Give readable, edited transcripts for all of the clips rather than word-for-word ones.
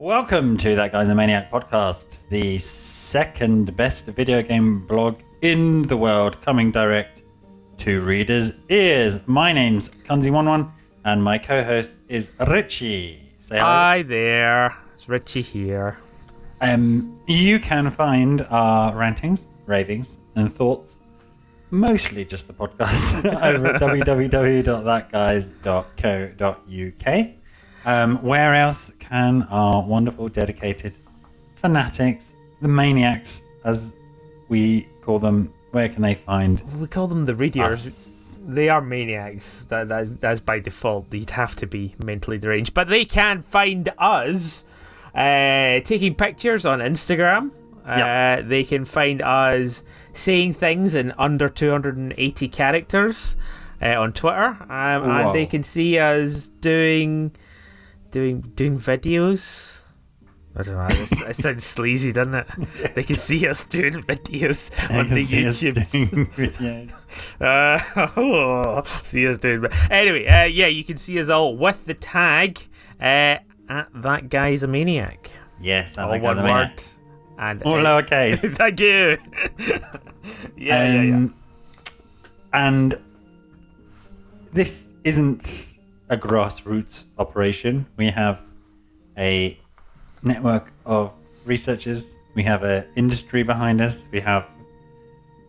Welcome to That Guy's a Maniac Podcast, the second best video game blog in the world, coming direct to readers' ears. My name's Kunzi11 and my co-host is Richie. Say hi there, it's Richie here. You can find our rantings, ravings and thoughts, mostly just the podcast, over at www.thatguys.co.uk. Where else can our wonderful, dedicated fanatics, the maniacs, as we call them, where can they find? We call them the readers. Us? They are maniacs. That's by default. You'd have to be mentally deranged. But they can find us taking pictures on Instagram. Yep. They can find us saying things in under 280 characters on Twitter. And they can see us doing videos. I don't know. It sounds sleazy, doesn't it? Yes. They can see us doing videos on the YouTube. See us doing. Anyway, you can see us all with the tag at That Guy's a Maniac. Yes, all one word maniac. And all lowercase. Thank you. Yeah. And this isn't a grassroots operation. We have a network of researchers. We have an industry behind us. We have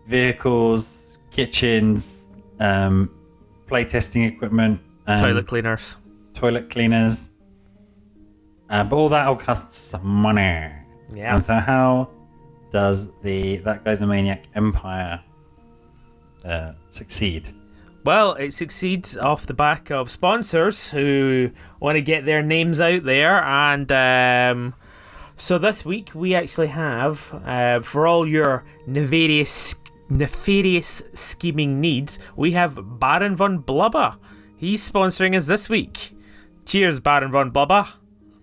vehicles, kitchens, playtesting equipment, toilet cleaners. But all that all costs some money. Yeah. And so how does the That Guy's a Maniac empire succeed? Well, it succeeds off the back of sponsors who want to get their names out there. And so this week we actually have, for all your nefarious scheming needs, we have Baron von Blubber. He's sponsoring us this week. Cheers, Baron von Blubber.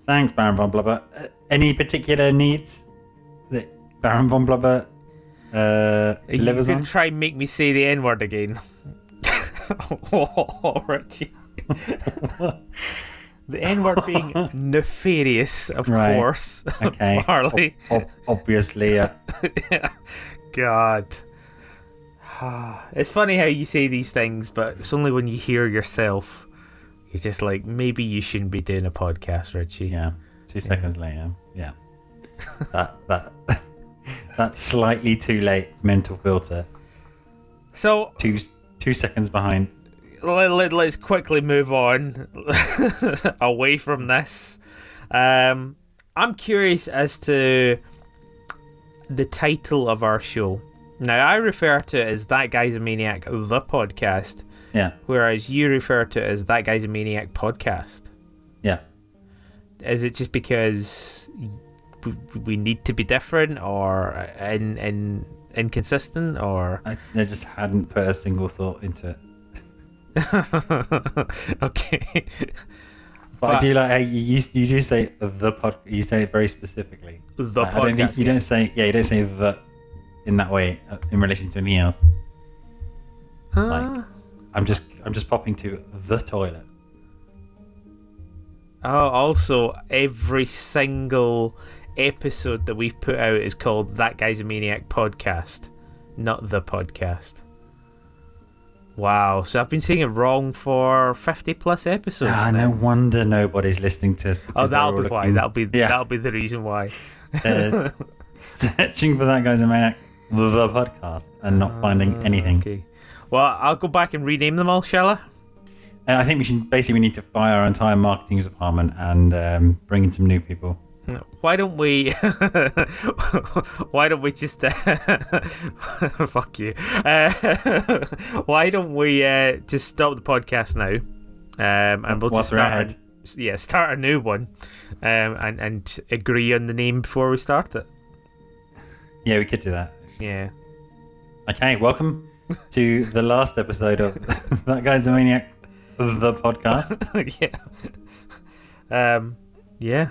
Thanks, Baron von Blubber. Any particular needs that Baron von Blubber delivers on? You can try and make me say the N-word again. Oh, Richie. The N-word being nefarious, of course. Okay. Farley. Obviously. God. It's funny how you say these things, but it's only when you hear yourself. You're just like, maybe you shouldn't be doing a podcast, Richie. Yeah. 2 seconds later. Yeah. that slightly too late mental filter. So 2 seconds behind. Let's quickly move on away from this. I'm curious as to the title of our show. Now, I refer to it as That Guy's a Maniac, the podcast. Yeah. Whereas you refer to it as That Guy's a Maniac podcast. Yeah. Is it just because we need to be different or inconsistent, or I just hadn't put a single thought into it. Okay. But I do like how you do say the pod. You say it very specifically. The podcast. I don't think you don't say the in that way in relation to anything else. Like I'm just popping to the toilet. Oh, also every single episode that we've put out is called That Guy's a Maniac Podcast, not the podcast. Wow, so I've been saying it wrong for 50 plus episodes. No wonder nobody's listening to us. Oh, that'll be why. That'll be the reason why. Searching for That Guy's a Maniac, the podcast, and not finding anything. Okay. Well, I'll go back and rename them all, shall I? I think we need to fire our entire marketing department and bring in some new people. Why don't we just fuck you? Why don't we just stop the podcast now? And we'll just start a new one, and agree on the name before we start it. Yeah, we could do that. Yeah. Okay, welcome to the last episode of That Guy's a Maniac, the podcast. Yeah.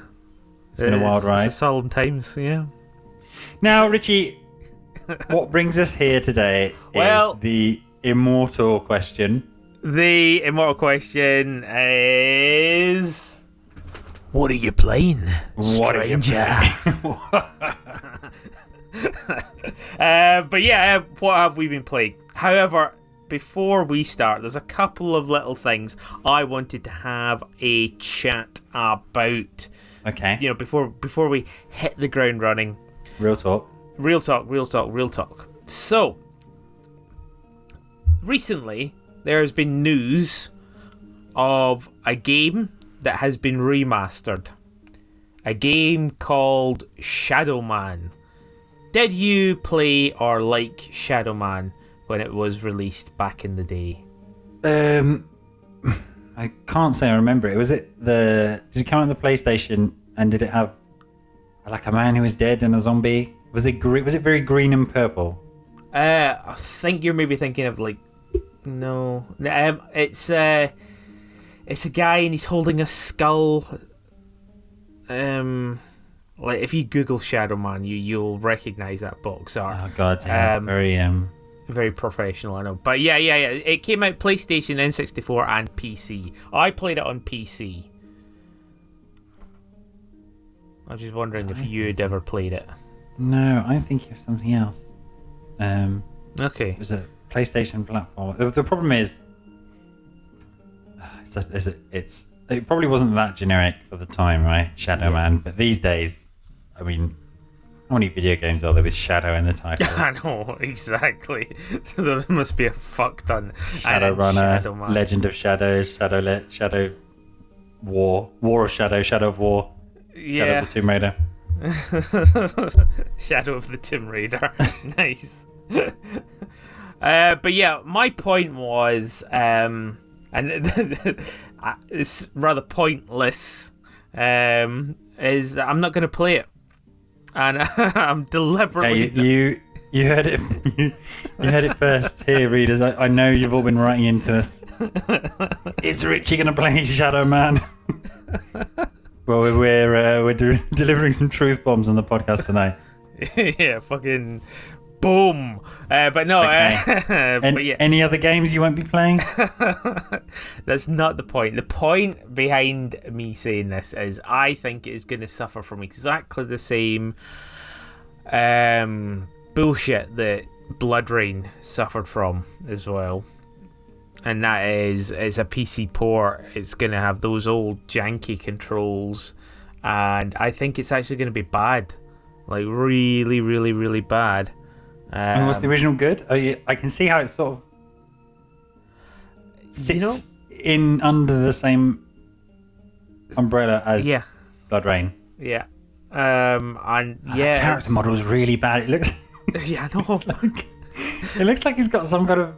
It's been a wild ride. It's a solemn times, yeah. Now, Richie, what brings us here today is the immortal question. The immortal question is... What are you playing, stranger? But yeah, what have we been playing? However, before we start, there's a couple of little things I wanted to have a chat about. Okay. You know, before we hit the ground running. Real talk. So, recently, there has been news of a game that has been remastered. A game called Shadowman. Did you play or like Shadowman when it was released back in the day? I can't say I remember it. Did it come out on the PlayStation, and did it have like a man who was dead and a zombie? Was it very green and purple? I think you're maybe thinking of like no. It's a guy and he's holding a skull. Like if you Google Shadowman, you'll recognize that box art. Oh god, yeah, it's very professional, I know. But yeah. It came out PlayStation, N64, and PC. I played it on PC. I was just wondering if you had ever played it. No, I'm thinking of something else. Okay. It was a PlayStation platform. The problem is, it probably wasn't that generic for the time, right? Shadowman. Yeah. But these days, I mean, how many video games are there with Shadow in the title? I know, exactly. There must be a fuck ton. Shadowrunner, Legend of Shadows, Shadow War of Shadow, Shadow of War, Shadow of the Tomb Raider. Shadow of the Tomb Raider. Nice. But yeah, my point was, and it's rather pointless, is that I'm not going to play it. And I'm deliberately... Hey, you heard it. You heard it first here, readers. I know you've all been writing into us. Is Richie going to play Shadow Man? Well, we're delivering some truth bombs on the podcast tonight. Yeah, fucking boom. But no. Okay. But yeah. Any other games you won't be playing? That's not the point. The point behind me saying this is I think it is going to suffer from exactly the same bullshit that Blood Rain suffered from as well. And that is, it's a PC port. It's going to have those old janky controls. And I think it's actually going to be bad. Like, really, really, really bad. And was the original good? I can see how it sort of sits in under the same umbrella as Blood Rain. Yeah. And yeah. The character model is really bad. It looks... Yeah, I know. It looks like he's got some kind of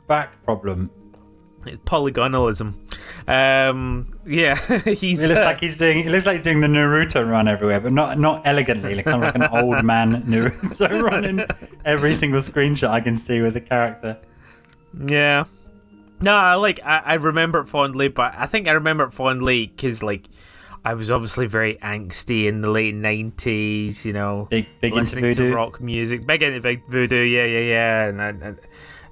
back problem. It's polygonalism. Yeah, he's. It looks like he's doing the Naruto run everywhere, but not elegantly. Like kind of like an old man Naruto running every single screenshot I can see with the character. Yeah. No, I remember it fondly, but I think I remember it fondly because I was obviously very angsty in the late 90s, you know, big listening into voodoo. to rock music, big into big voodoo, yeah, and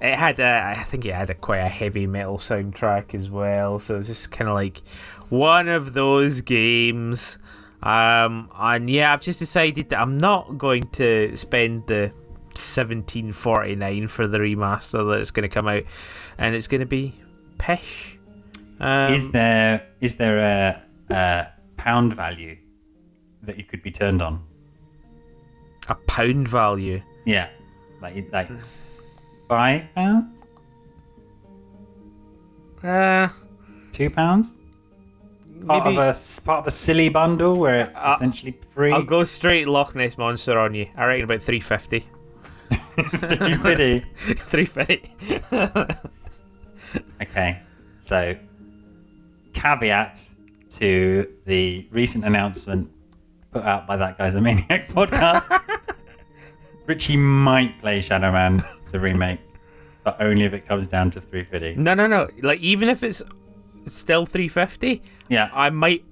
it had I think it had quite a heavy metal soundtrack as well, so it was just kind of like one of those games, and yeah, I've just decided that I'm not going to spend the $17.49 for the remaster that it's going to come out, and it's going to be pish. Is there a pound value that you could be turned on? A pound value? Yeah, like £5? £2? Part of a silly bundle where it's essentially free. I'll go straight Loch Ness Monster on you. I reckon about $3.50. $3.50. Okay, so caveat to the recent announcement put out by that guy's a Maniac Podcast. Richie might play Shadowman, the remake, but only if it comes down to $3.50. No. Like, even if it's still $3.50, yeah, I might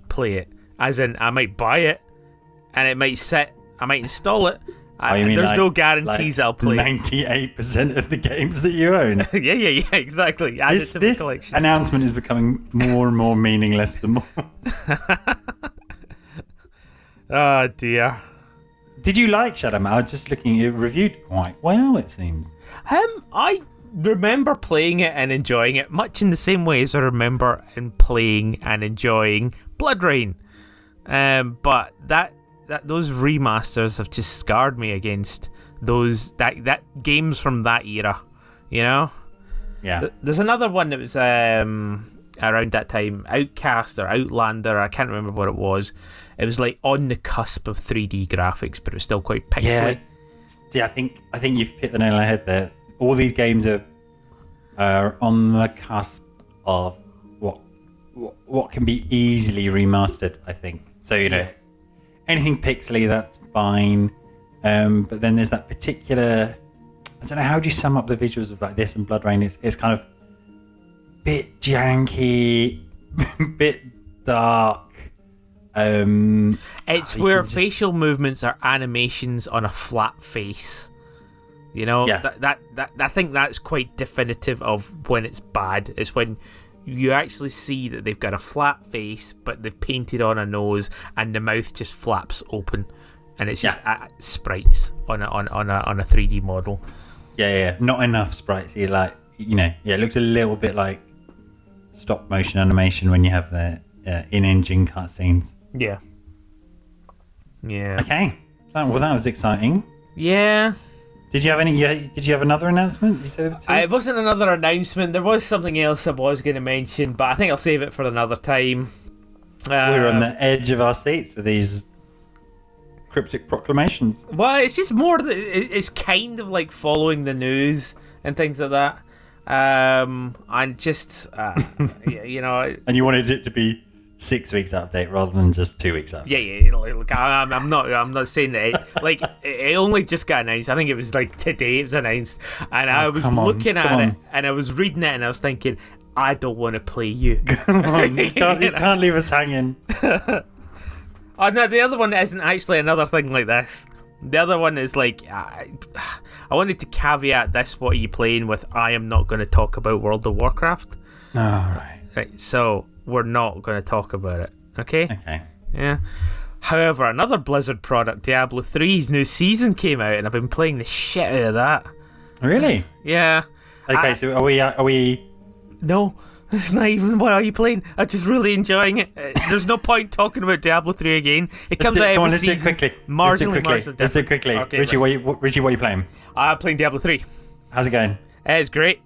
play it. As in, I might buy it, and it might sit. I might install it, you mean there's no guarantees I'll play. 98% of the games that you own. yeah, exactly. Add it to the collection. Announcement is becoming more and more meaningless the more. Oh dear. Did you like Shadowman? I was just looking. It reviewed quite well, it seems. I remember playing it and enjoying it much in the same way as I remember playing and enjoying Blood Rain. But those remasters have just scarred me against those that games from that era, you know. Yeah. There's another one that was around that time, Outcast or Outlander. I can't remember what it was. It was like on the cusp of 3D graphics, but it was still quite pixely. Yeah, I think you've hit the nail on the head there. All these games are on the cusp of what can be easily remastered, I think. So, anything pixely, that's fine. But then there's that particular... I don't know, how do you sum up the visuals of like this and Blood Rain? It's kind of bit janky, bit dark. It's where facial movements are animations on a flat face. That I think that's quite definitive of when it's bad. It's when you actually see that they've got a flat face, but they've painted on a nose, and the mouth just flaps open, and it's just sprites on a 3D model. Yeah. Not enough sprites. It looks a little bit like stop motion animation when you have the in-engine cutscenes. Yeah. Okay. Well, that was exciting. Yeah. Did you have any? Did you have another announcement? You said there were two? It wasn't another announcement. There was something else I was going to mention, but I think I'll save it for another time. We're on the edge of our seats with these cryptic proclamations. Well, it's just more that it's kind of like following the news and things like that. And just And you wanted it to be 6 weeks update rather than just 2 weeks update. Yeah. Look, I'm not saying that. It only just got announced. I think it was like today it was announced, and I was looking at it and I was reading it and I was thinking, I don't want to play you. Come on, you can't leave us hanging. Oh no, the other one isn't actually another thing like this. The other one is like, I wanted to caveat this, what are you playing with, I am not going to talk about World of Warcraft. Oh, right. Right, so we're not going to talk about it, okay? Okay. Yeah. However, another Blizzard product, Diablo 3's new season came out, and I've been playing the shit out of that. Really? Yeah. Okay, so are we... No. It's not even what are you playing. I'm just really enjoying it. There's no point talking about Diablo 3 again. It comes out every season. Let's do it quickly. Okay, Richie, right. what are you playing? I'm playing Diablo 3. How's it going? It's great.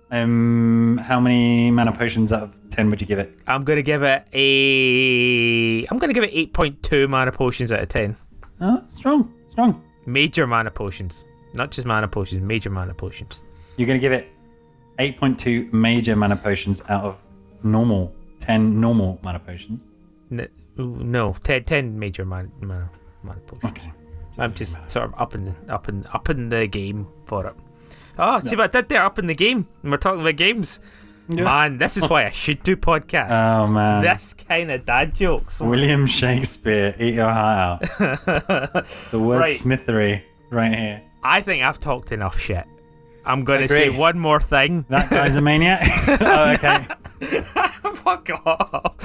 How many mana potions out of 10 would you give it? I'm gonna give it 8.2 mana potions out of 10. Oh, strong. Major mana potions, not just mana potions. Major mana potions. You're gonna give it 8.2 major mana potions out of 10 normal mana potions. No, 10 major mana potions. Okay. I'm just sort of up in the game for it. Oh, see what I did there? Up in the game, and we're talking about games. Yeah. Man, this is why I should do podcasts. Oh man, this kind of dad jokes. William Shakespeare, eat your heart out. The word right. Smithery, right here. I think I've talked enough shit. I'm going to say one more thing. That guy's a maniac. Oh, okay. Fuck off.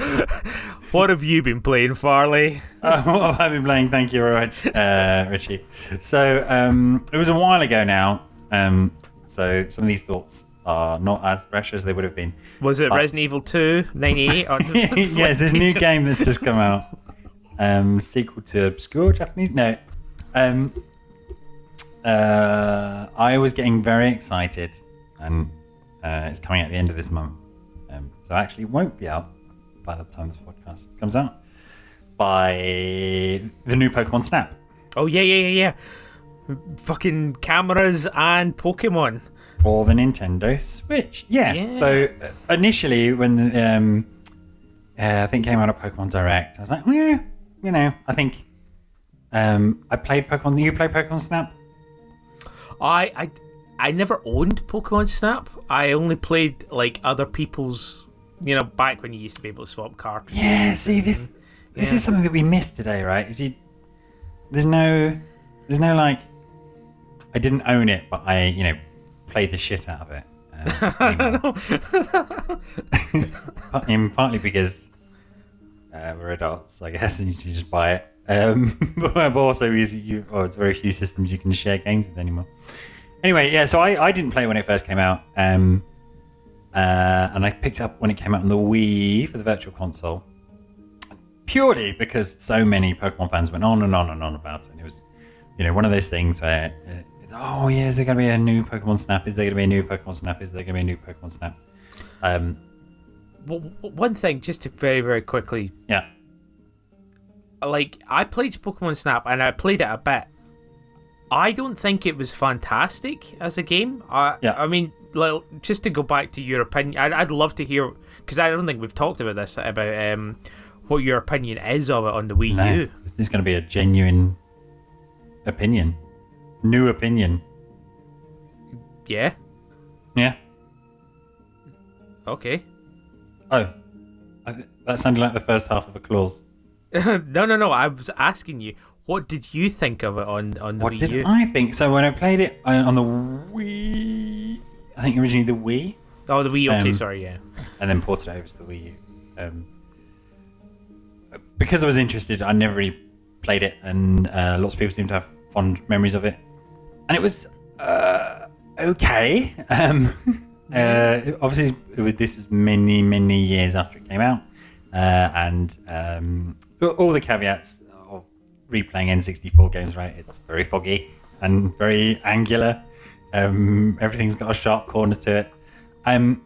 What have you been playing, Farley? What have I been playing? Thank you very much, Richie. So, it was a while ago now. So some of these thoughts are not as fresh as they would have been. Was it Resident Evil 2, 98? Yes, this new game that's just come out. Sequel to obscure Japanese. No. I was getting very excited, and it's coming out at the end of this month. So actually it won't be out by the time this podcast comes out. By the new Pokemon Snap. Oh, yeah. Fucking cameras and Pokemon. For the Nintendo Switch. Yeah. So initially when I think it came out of Pokemon Direct, I was like, I think I played Pokemon. You play Pokemon Snap? I never owned Pokemon Snap. I only played like other people's, back when you used to be able to swap cartridges. Yeah, see this is something that we missed today, right? There's no there's no like. I didn't own it, but I played the shit out of it. Partly because we're adults, I guess, and you should just buy it. But also, it's very few systems you can share games with anymore. Anyway, yeah, so I didn't play when it first came out, and I picked up when it came out on the Wii for the Virtual Console, purely because so many Pokemon fans went on and on and on about it. And it was, one of those things where, is there going to be a new Pokemon Snap? Is there going to be a new Pokemon Snap? Is there going to be a new Pokemon Snap? Well, one thing, just to very, very quickly. Yeah. Like, I played Pokemon Snap, and I played it a bit. I don't think it was fantastic as a game. I mean, just to go back to your opinion, I'd love to hear, because I don't think we've talked about this, about what your opinion is of it on the Wii U. This is going to be a genuine opinion. New opinion. Yeah? Yeah. Okay. Oh. That sounded like the first half of a clause. No. I was asking you, what did you think of it on the Wii U? What did I think? So when I played it on the Wii... I think originally the Wii. Oh, the Wii, okay, sorry, yeah. And then ported it over to the Wii U. Because I was interested, I never really played it, and lots of people seem to have fond memories of it. And it was okay. Obviously, this was many, many years after it came out. And all the caveats of replaying N64 games, right? It's very foggy and very angular. Everything's got a sharp corner to it. And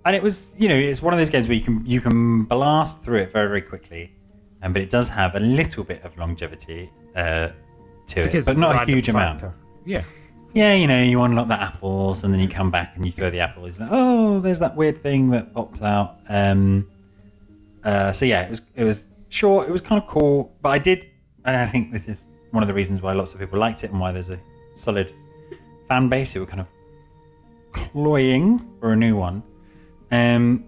it was, it's one of those games where you can blast through it very, very quickly. But it does have a little bit of longevity to it, but not a huge amount. Yeah. Yeah, you unlock the apples and then you come back and you throw the apple. It's like, oh, there's that weird thing that pops out. So yeah, it was short. It was kind of cool, but and I think this is one of the reasons why lots of people liked it and why there's a solid fan base who were kind of cloying for a new one. Did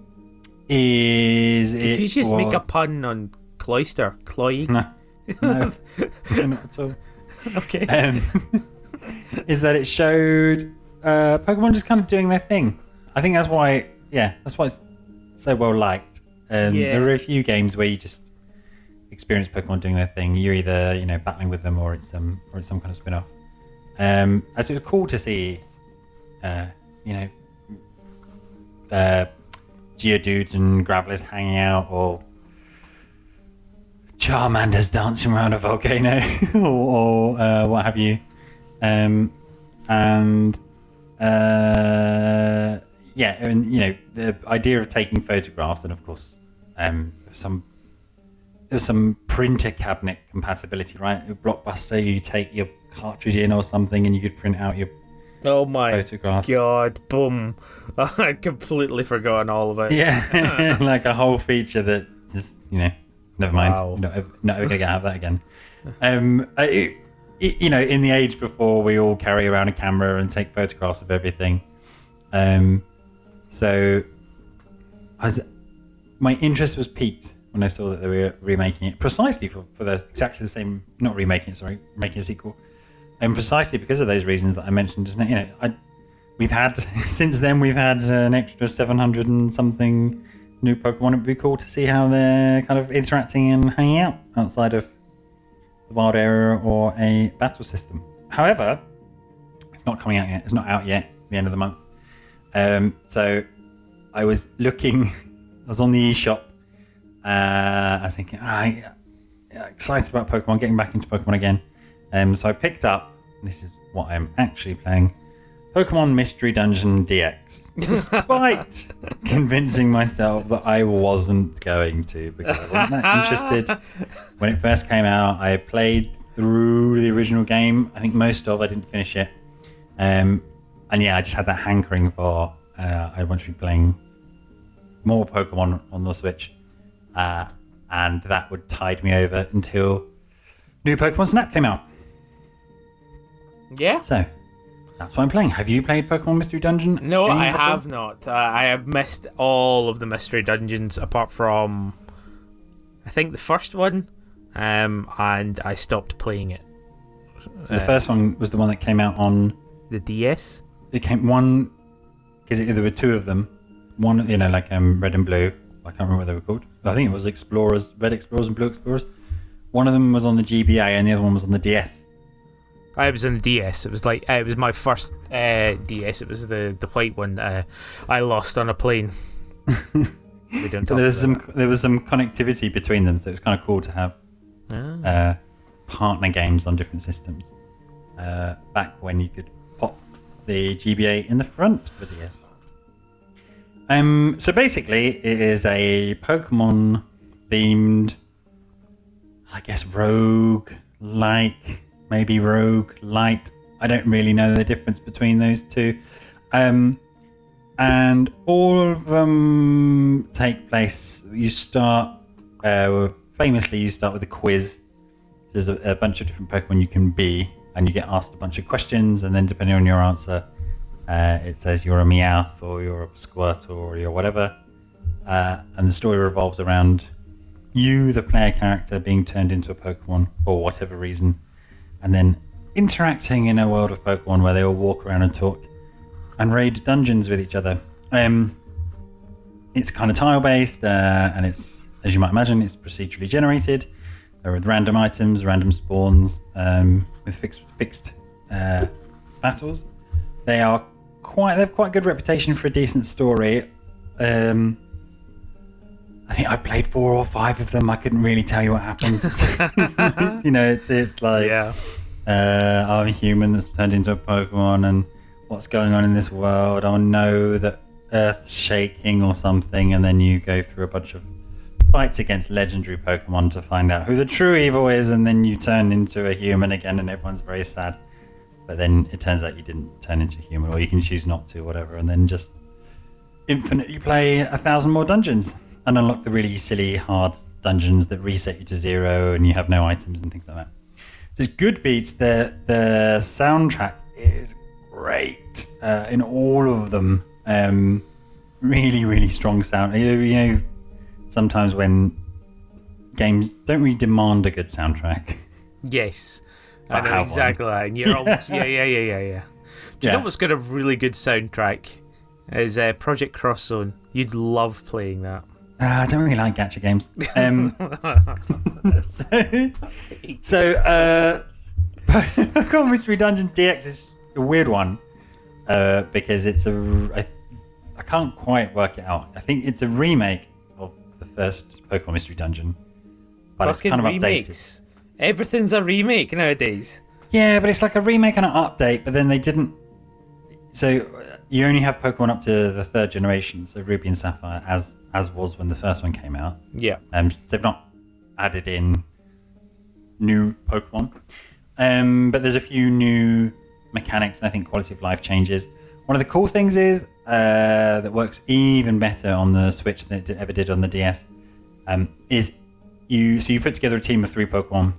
you just make a pun on cloister? Cloying? No, not at all. Okay. Is that it showed Pokemon just kind of doing their thing. I think that's why it's so well liked. There are a few games where you just experience Pokemon doing their thing. You're either battling with them or it's some kind of spin-off. So it was cool to see Geodudes and Gravelers hanging out, or Charmander's dancing around a volcano, or what have you. The idea of taking photographs, and of course, there's some printer cabinet compatibility, right? With Blockbuster, you take your cartridge in or something, and you could print out your photographs. God, boom! I completely forgotten all about it. Yeah, like a whole feature that just never mind. Wow. Not ever gonna have that again. In the age before we all carry around a camera and take photographs of everything. So my interest was piqued when I saw that they were remaking it, precisely for exactly the same, not remaking it, sorry, making a sequel. And precisely because of those reasons that I mentioned just now. Since then we've had an extra 700 and something new Pokemon. It would be cool to see how they're kind of interacting and hanging out outside of the wild area or a battle system. However, it's not coming out yet. It's not out yet at the end of the month. So I was looking, I was on the eShop. I was thinking, excited about Pokemon, getting back into Pokemon again. So I picked up, this is what I'm actually playing, Pokemon Mystery Dungeon DX, despite convincing myself that I wasn't going to, because I wasn't that interested when it first came out. I played through the original game. I think I didn't finish it. I just had that hankering for I want to be playing more Pokemon on the Switch, and that would tide me over until new Pokemon Snap came out. Yeah. So that's what I'm playing. Have you played Pokemon Mystery Dungeon? No, I have not. I have missed all of the Mystery Dungeons apart from, I think, the first one. and I stopped playing it. The first one was the one that came out on the DS. It came one because there were two of them. One, like red and blue. I can't remember what they were called. I think it was Explorers, Red Explorers and Blue Explorers. One of them was on the GBA and the other one was on the DS. I was on the DS. It was it was my first DS. It was the white one that I lost on a plane. We don't talk there was some connectivity between them, so it was kind of cool to have partner games on different systems. Back when you could pop the GBA in the front of the DS. So basically, it is a Pokemon themed, I guess, rogue-like, maybe rogue-lite. I don't really know the difference between those two. And all of them take place, you start with a quiz. There's a bunch of different Pokemon you can be, and you get asked a bunch of questions, and then depending on your answer, it says you're a Meowth or you're a Squirtle or you're whatever. And the story revolves around you, the player character, being turned into a Pokemon for whatever reason, and then interacting in a world of Pokemon where they all walk around and talk and raid dungeons with each other. It's kind of tile-based, and it's, as you might imagine, it's procedurally generated. There are random items, random spawns, with fixed battles. They've quite a good reputation for a decent story. I think I've played 4 or 5 of them. I couldn't really tell you what happens. It's like, I'm a human that's turned into a Pokemon, and what's going on in this world? I know that Earth's shaking or something, and then you go through a bunch of fights against legendary Pokemon to find out who the true evil is, and then you turn into a human again, and everyone's very sad. But then it turns out you didn't turn into a human, or you can choose not to, whatever, and then just infinitely play 1,000 more dungeons and unlock the really silly, hard dungeons that reset you to 0 and you have no items and things like that. So it's good beats. The soundtrack is great in all of them. Really, really strong sound. Sometimes when games don't really demand a good soundtrack. Yes. I know exactly that. And you're almost, yeah. Do you know what's got a really good soundtrack? Is Project Cross Zone. You'd love playing that. I don't really like gacha games. So Pokemon Mystery Dungeon DX is a weird one because it's I can't quite work it out. I think it's a remake of the first Pokemon Mystery Dungeon, but it's kind of remakes. Updated. Everything's a remake nowadays. Yeah, but it's like a remake and an update, but then they didn't. So you only have Pokemon up to the 3rd generation, so Ruby and Sapphire, as was when the first one came out. Yeah. They've not added in new Pokemon. But there's a few new mechanics and I think quality of life changes. One of the cool things is that works even better on the Switch than it ever did on the DS. Is you put together a team of 3 Pokemon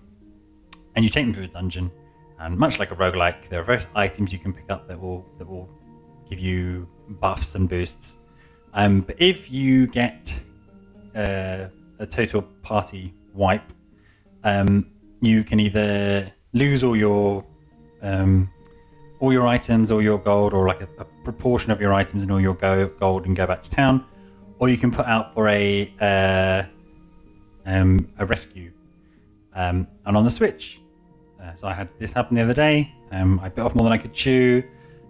and you take them through a dungeon, and much like a roguelike, there are various items you can pick up that will give you buffs and boosts. But if you get a total party wipe, you can either lose all your items, all your gold, or like a proportion of your items and all your gold and go back to town, or you can put out for a rescue. And on the Switch, so I had this happen the other day. I bit off more than I could chew,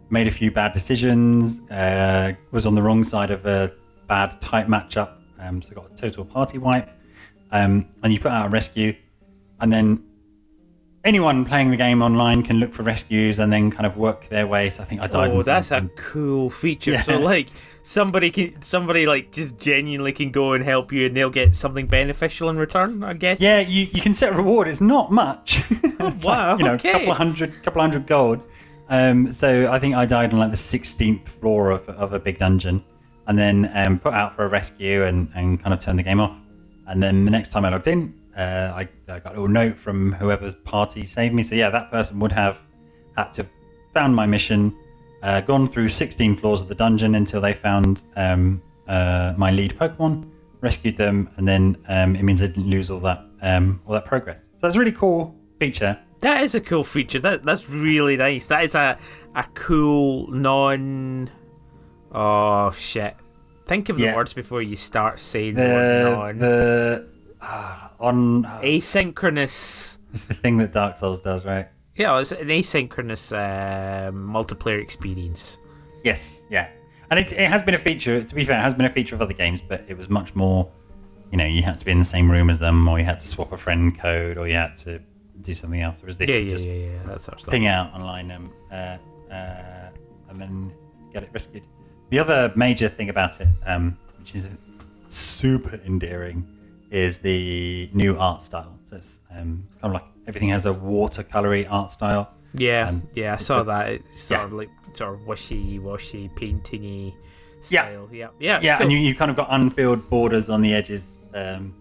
made a few bad decisions, was on the wrong side of a bad type matchup, so got a total party wipe. And you put out a rescue, and then anyone playing the game online can look for rescues and then kind of work their way. So I think I died. Oh, that's a cool feature. Yeah. So like somebody like just genuinely can go and help you, and they'll get something beneficial in return, I guess. Yeah, you can set a reward. It's not much. It's wow. Like, okay. a couple hundred gold. So I think I died on like the 16th floor of a big dungeon, and then put out for a rescue and kind of turned the game off. And then the next time I logged in, I got a little note from whoever's party saved me. So yeah, that person would have had to have found my mission, gone through 16 floors of the dungeon until they found my lead Pokemon, rescued them, and then it means I didn't lose all that progress. So that's a really cool feature. That is a cool feature. That's really nice. That is a cool oh shit. Think of the words before you start saying the word asynchronous. It's the thing that Dark Souls does, right? Yeah, it's an asynchronous multiplayer experience. Yes, yeah. And it has been a feature, to be fair, it has been a feature of other games, but it was much more, you had to be in the same room as them, or you had to swap a friend code, or you had to do something else. Whereas this, that sort of stuff. Ping out online and then get it rescued. The other major thing about it, which is super endearing, is the new art style. So it's kind of like everything has a watercolory art style. Yeah, I saw that. It's sort of wishy-washy, painting-y style. Yeah, cool. And you've kind of got unfilled borders on the edges of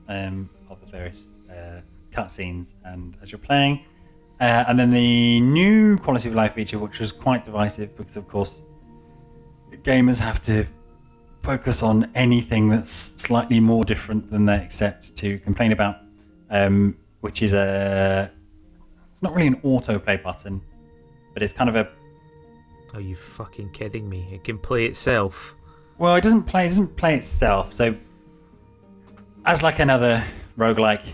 the various cutscenes and as you're playing. And then the new quality of life feature, which was quite divisive because, of course, gamers have to focus on anything that's slightly more different than they accept to complain about, which is it's not really an autoplay button, but it's kind of a... Are you fucking kidding me? It can play itself. Well, it doesn't play itself. So, as like another roguelike,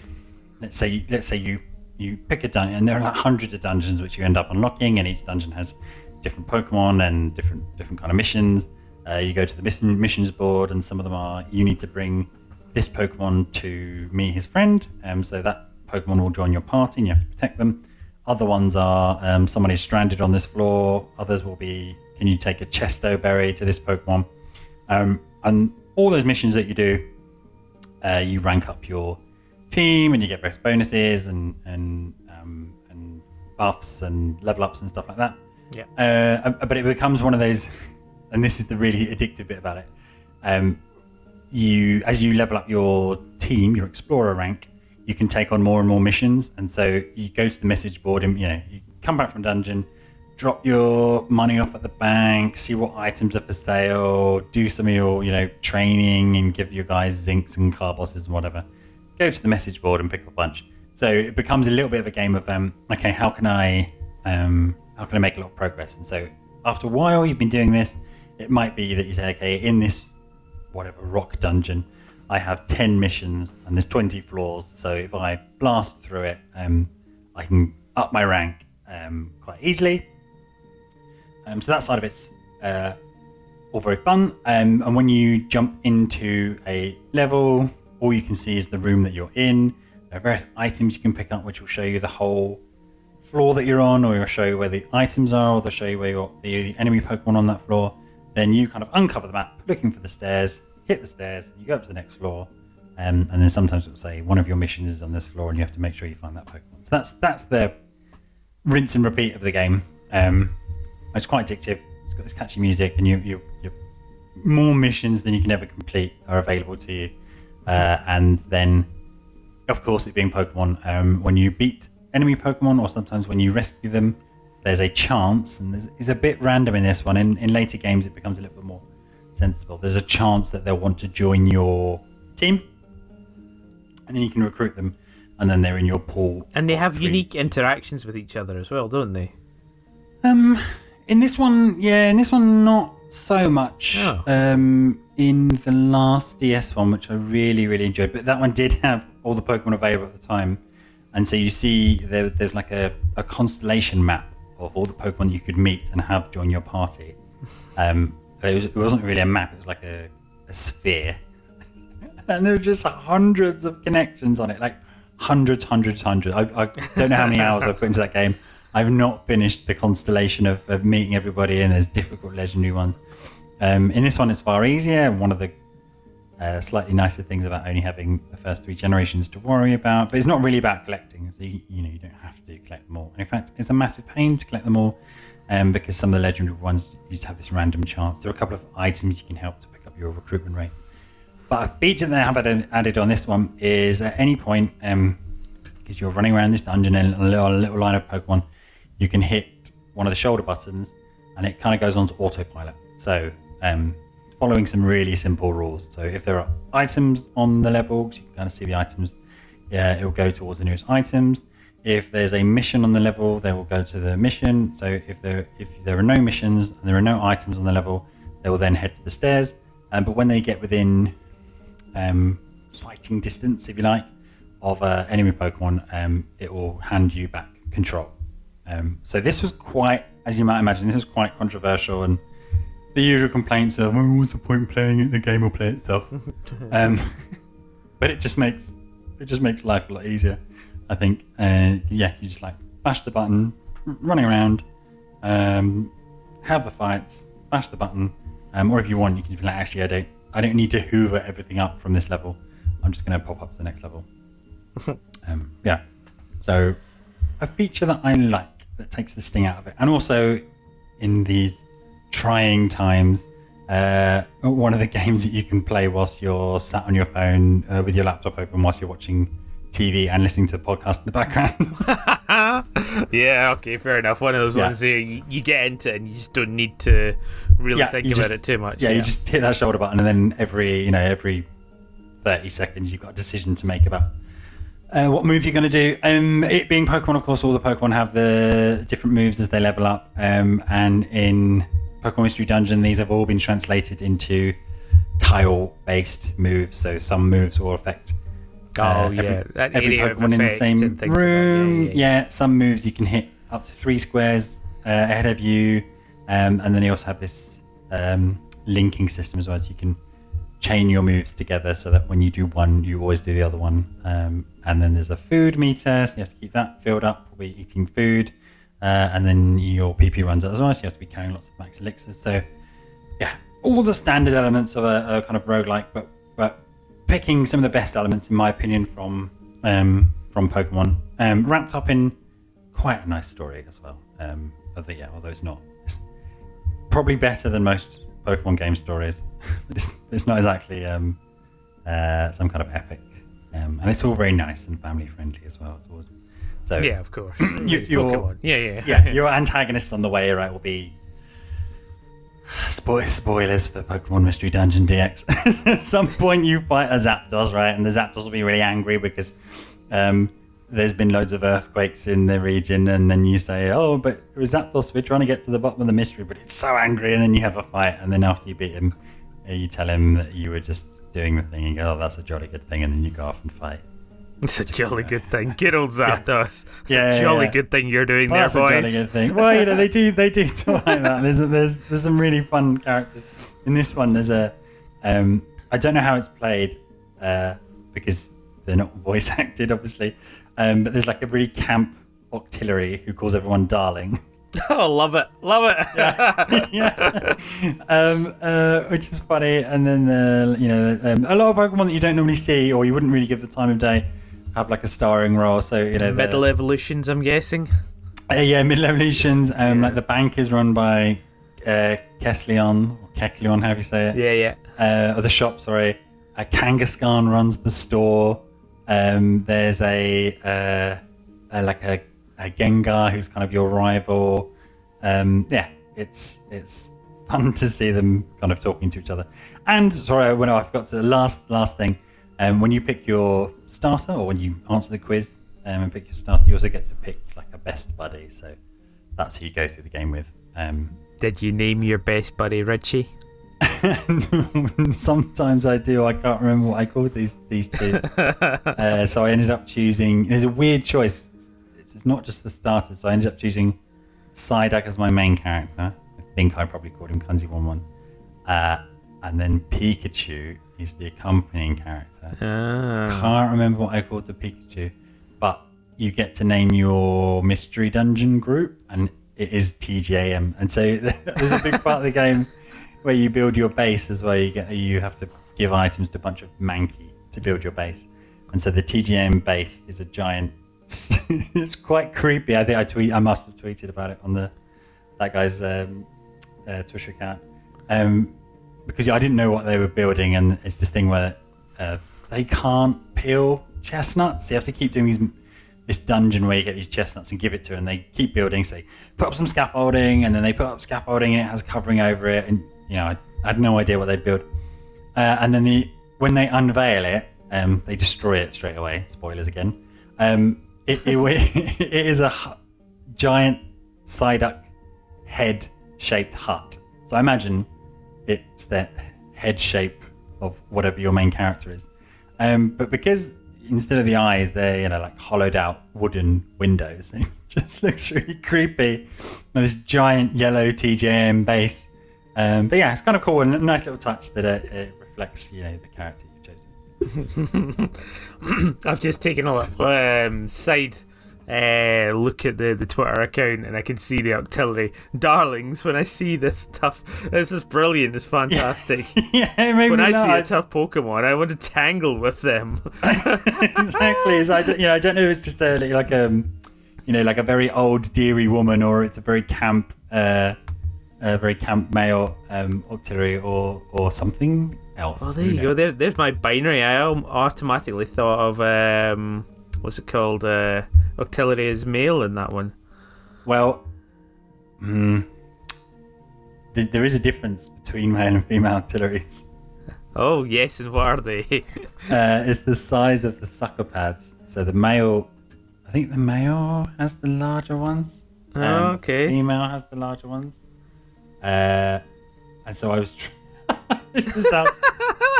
let's say you pick a dungeon, and there are like hundreds of dungeons which you end up unlocking, and each dungeon has different Pokemon and different kind of missions. You go to the missions board, and some of them are you need to bring this Pokemon to meet his friend, so that Pokemon will join your party, and you have to protect them. Other ones are someone is stranded on this floor. Others will be, can you take a Chesto berry to this Pokemon? And all those missions that you do, you rank up your team, and you get various bonuses and buffs and level ups and stuff like that. Yeah. But it becomes one of those, and this is the really addictive bit about it. As you level up your team, your explorer rank, you can take on more and more missions, and so you go to the message board, and you come back from dungeon, drop your money off at the bank, see what items are for sale, do some of your training, and give your guys zincs and carbosses and whatever. Go to the message board and pick up a bunch. So it becomes a little bit of a game of okay, how can I make a lot of progress? And so after a while you've been doing this, it might be that you say, okay, in this whatever rock dungeon, I have 10 missions and there's 20 floors. So if I blast through it, I can up my rank quite easily. So that side of it's all very fun. And when you jump into a level, all you can see is the room that you're in. There are various items you can pick up, which will show you the whole floor that you're on, or it'll show you where the items are, or they'll show you where you're the enemy Pokemon on that floor. Then you kind of uncover the map, looking for the stairs, hit the stairs, you go up to the next floor, and then sometimes it'll say one of your missions is on this floor, and you have to make sure you find that Pokemon. So that's the rinse and repeat of the game. It's quite addictive. It's got this catchy music, and you more missions than you can ever complete are available to you. And then, of course, it being Pokemon, when you beat enemy Pokemon, or sometimes when you rescue them, there's a chance, and it's a bit random in this one. In later games, it becomes a little bit more sensible. There's a chance that they'll want to join your team, and then you can recruit them, and then they're in your pool. And they have unique interactions with each other as well, don't they? In this one, not so much. Oh. In the last DS one, which I really, really enjoyed, but that one did have all the Pokemon available at the time, and so you see there's like a constellation map of all the Pokemon you could meet and have join your party. It wasn't really a map; it was like a sphere, and there were just hundreds of connections on it, like hundreds. I don't know how many hours I've put into that game. I've not finished the constellation of meeting everybody, and there's difficult legendary ones. In this one, it's far easier. One of the slightly nicer things about only having the first 3 generations to worry about, but it's not really about collecting. So you don't have to collect them all. In fact, it's a massive pain to collect them all, because some of the legendary ones you just have this random chance. There are a couple of items you can help to pick up your recruitment rate. But a feature that they have added on this one is at any point, because you're running around this dungeon in a little line of Pokemon, you can hit one of the shoulder buttons, and it kind of goes on to autopilot. So, following some really simple rules. So if there are items on the level, 'cause you can kind of see the items, it will go towards the nearest items. If there's a mission on the level, they will go to the mission. So if there are no missions and there are no items on the level, they will then head to the stairs. But when they get within fighting distance, if you like, of enemy Pokemon, it will hand you back control. So this was quite, as you might imagine, this was quite controversial, and the usual complaints of, oh, what's the point in playing it? The game will play itself. But it just makes life a lot easier, I think. You just like bash the button, running around, have the fights, bash the button, or if you want, you can be like, actually, I don't need to hoover everything up from this level. I'm just going to pop up to the next level. So a feature that I like, that takes the sting out of it, and also in these trying times, one of the games that you can play whilst you're sat on your phone with your laptop open whilst you're watching TV and listening to a podcast in the background. Yeah, okay, fair enough. One of those ones there you get into and you just don't need to really think about it too much. You just hit that shoulder button, and then every 30 seconds you've got a decision to make about what move you're going to do. It being Pokemon, of course, all the Pokemon have the different moves as they level up, and in Pokemon Mystery Dungeon, these have all been translated into tile-based moves. So some moves will affect every Pokemon in the same room. Some moves you can hit up to 3 squares ahead of you, and then you also have this linking system as well, so you can chain your moves together so that when you do one, you always do the other one. And then there's a food meter, so you have to keep that filled up by eating food. And then your PP runs out as well, so you have to be carrying lots of max elixirs. So, all the standard elements of a kind of roguelike, but picking some of the best elements, in my opinion, from Pokemon, wrapped up in quite a nice story as well. Although it's probably better than most Pokemon game stories. It's not exactly some kind of epic, and it's all very nice and family friendly as well. So yeah, of course. Your antagonist on the way, right, will be spoilers for Pokemon Mystery Dungeon DX. At some point you fight a Zapdos, right, and the Zapdos will be really angry because there's been loads of earthquakes in the region, and then you say, oh, but it was Zapdos, we're trying to get to the bottom of the mystery, but it's so angry, and then you have a fight, and then after you beat him, you tell him that you were just doing the thing, and you go, oh, that's a jolly good thing, and then you go off and fight. It's a jolly good thing. Good old Zapdos. It's a jolly good thing you're doing there, boys. That's a jolly good thing. Well, they do talk like that. There's some really fun characters. In this one, there's I don't know how it's played, because they're not voice acted, obviously. But there's like a really camp Octillery who calls everyone darling. Oh, love it. Which is funny. And then a lot of Pokemon that you don't normally see, or you wouldn't really give the time of day, have like a starring role. So middle evolutions, I'm guessing. Middle evolutions. Like the bank is run by Kecleon, or Kecleon, how do you say it? Or the shop, sorry. Kangaskhan runs the store. There's a Gengar who's kind of your rival. It's fun to see them kind of talking to each other. And sorry, I forgot to the last thing. When you pick your starter, or when you answer the quiz and pick your starter, you also get to pick like a best buddy. So that's who you go through the game with. Did you name your best buddy Richie? Sometimes I do. I can't remember what I called these two. So I ended up choosing. There's a weird choice. It's not just the starters. So I ended up choosing Psyduck as my main character. I think I probably called him Kunzi11. And then Pikachu is the accompanying character. Can't remember what I called the Pikachu, but you get to name your Mystery Dungeon group, and it is TGAM. And so there's a big part of the game where you build your base as well. You have to give items to a bunch of Mankey to build your base, and so the TGM base is a giant. It's quite creepy. I think I must have tweeted about it on that guy's Twitter account, because I didn't know what they were building, and it's this thing where they can't peel chestnuts. So you have to keep doing this dungeon where you get these chestnuts and give it to them, and they keep building. So they put up some scaffolding, and then they put up scaffolding, and it has covering over it, and I had no idea what they'd build. And then when they unveil it, they destroy it straight away. Spoilers again. It is a giant Psyduck head-shaped hut. So I imagine it's the head shape of whatever your main character is. But because instead of the eyes, they're like hollowed out wooden windows, it just looks really creepy. And this giant yellow TJM base. But yeah, it's kind of cool and a nice little touch that it reflects, the character you've chosen. I've just taken a side look at the Twitter account, and I can see the Octillery darlings when I see this stuff. This is brilliant. It's fantastic. Yeah, it made when me I laugh. see a tough Pokemon, I want to tangle with them. Exactly. So I don't know if it's just like a very old deary woman, or it's a very camp male Octillery, or something else. Oh, there you go. There's my binary. I automatically thought of what's it called? Octillery is male in that one. Well, there is a difference between male and female Octilleries. Oh yes, and what are they? It's the size of the sucker pads. So the male has the larger ones. Okay. Female has the larger ones. And so I was. This is how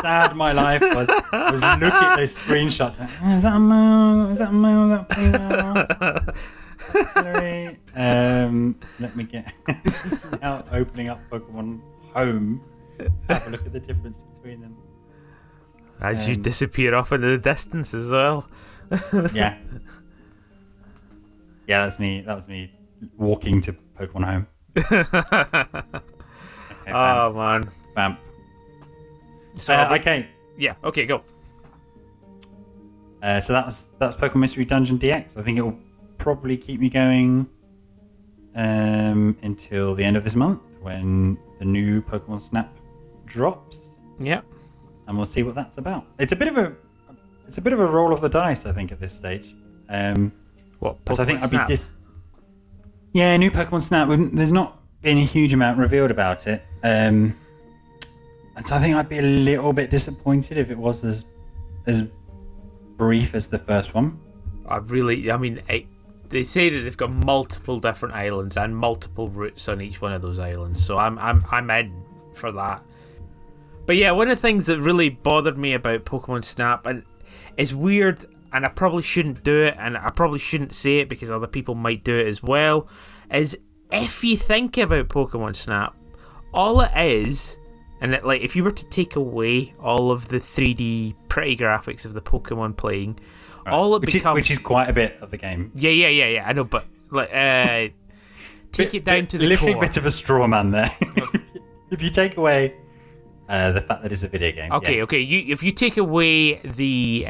sad my life was. I was looking at those screenshots. Is that a male? Is that a male? Is that female? Sorry. Let me get. This is now opening up Pokemon Home. Have a look at the difference between them. As you disappear off into the distance as well. Yeah. Yeah, that's me. That was me walking to Pokemon Home. Okay, oh man. Vamp. So okay. Yeah. Okay. Go. So that's Pokemon Mystery Dungeon DX. I think it will probably keep me going until the end of this month when the new Pokemon Snap drops. Yeah. And we'll see what that's about. It's a bit of a roll of the dice, I think, at this stage. What? Pokemon I think Snap? Yeah, new Pokemon Snap. There's not been a huge amount revealed about it. And so I think I'd be a little bit disappointed if it was as brief as the first one. They say that they've got multiple different islands and multiple routes on each one of those islands, so I'm in for that. But yeah, one of the things that really bothered me about Pokemon Snap, and it's weird, and I probably shouldn't do it, and I probably shouldn't say it because other people might do it as well, is if you think about Pokemon Snap, all it is. And if you were to take away all of the 3D pretty graphics of the Pokemon playing, right. All it becomes... Which is quite a bit of the game. Yeah, I know, but take it down to the literally core. Bit of a straw man there. If you take away the fact that it's a video game. Okay, yes. okay. If you take away the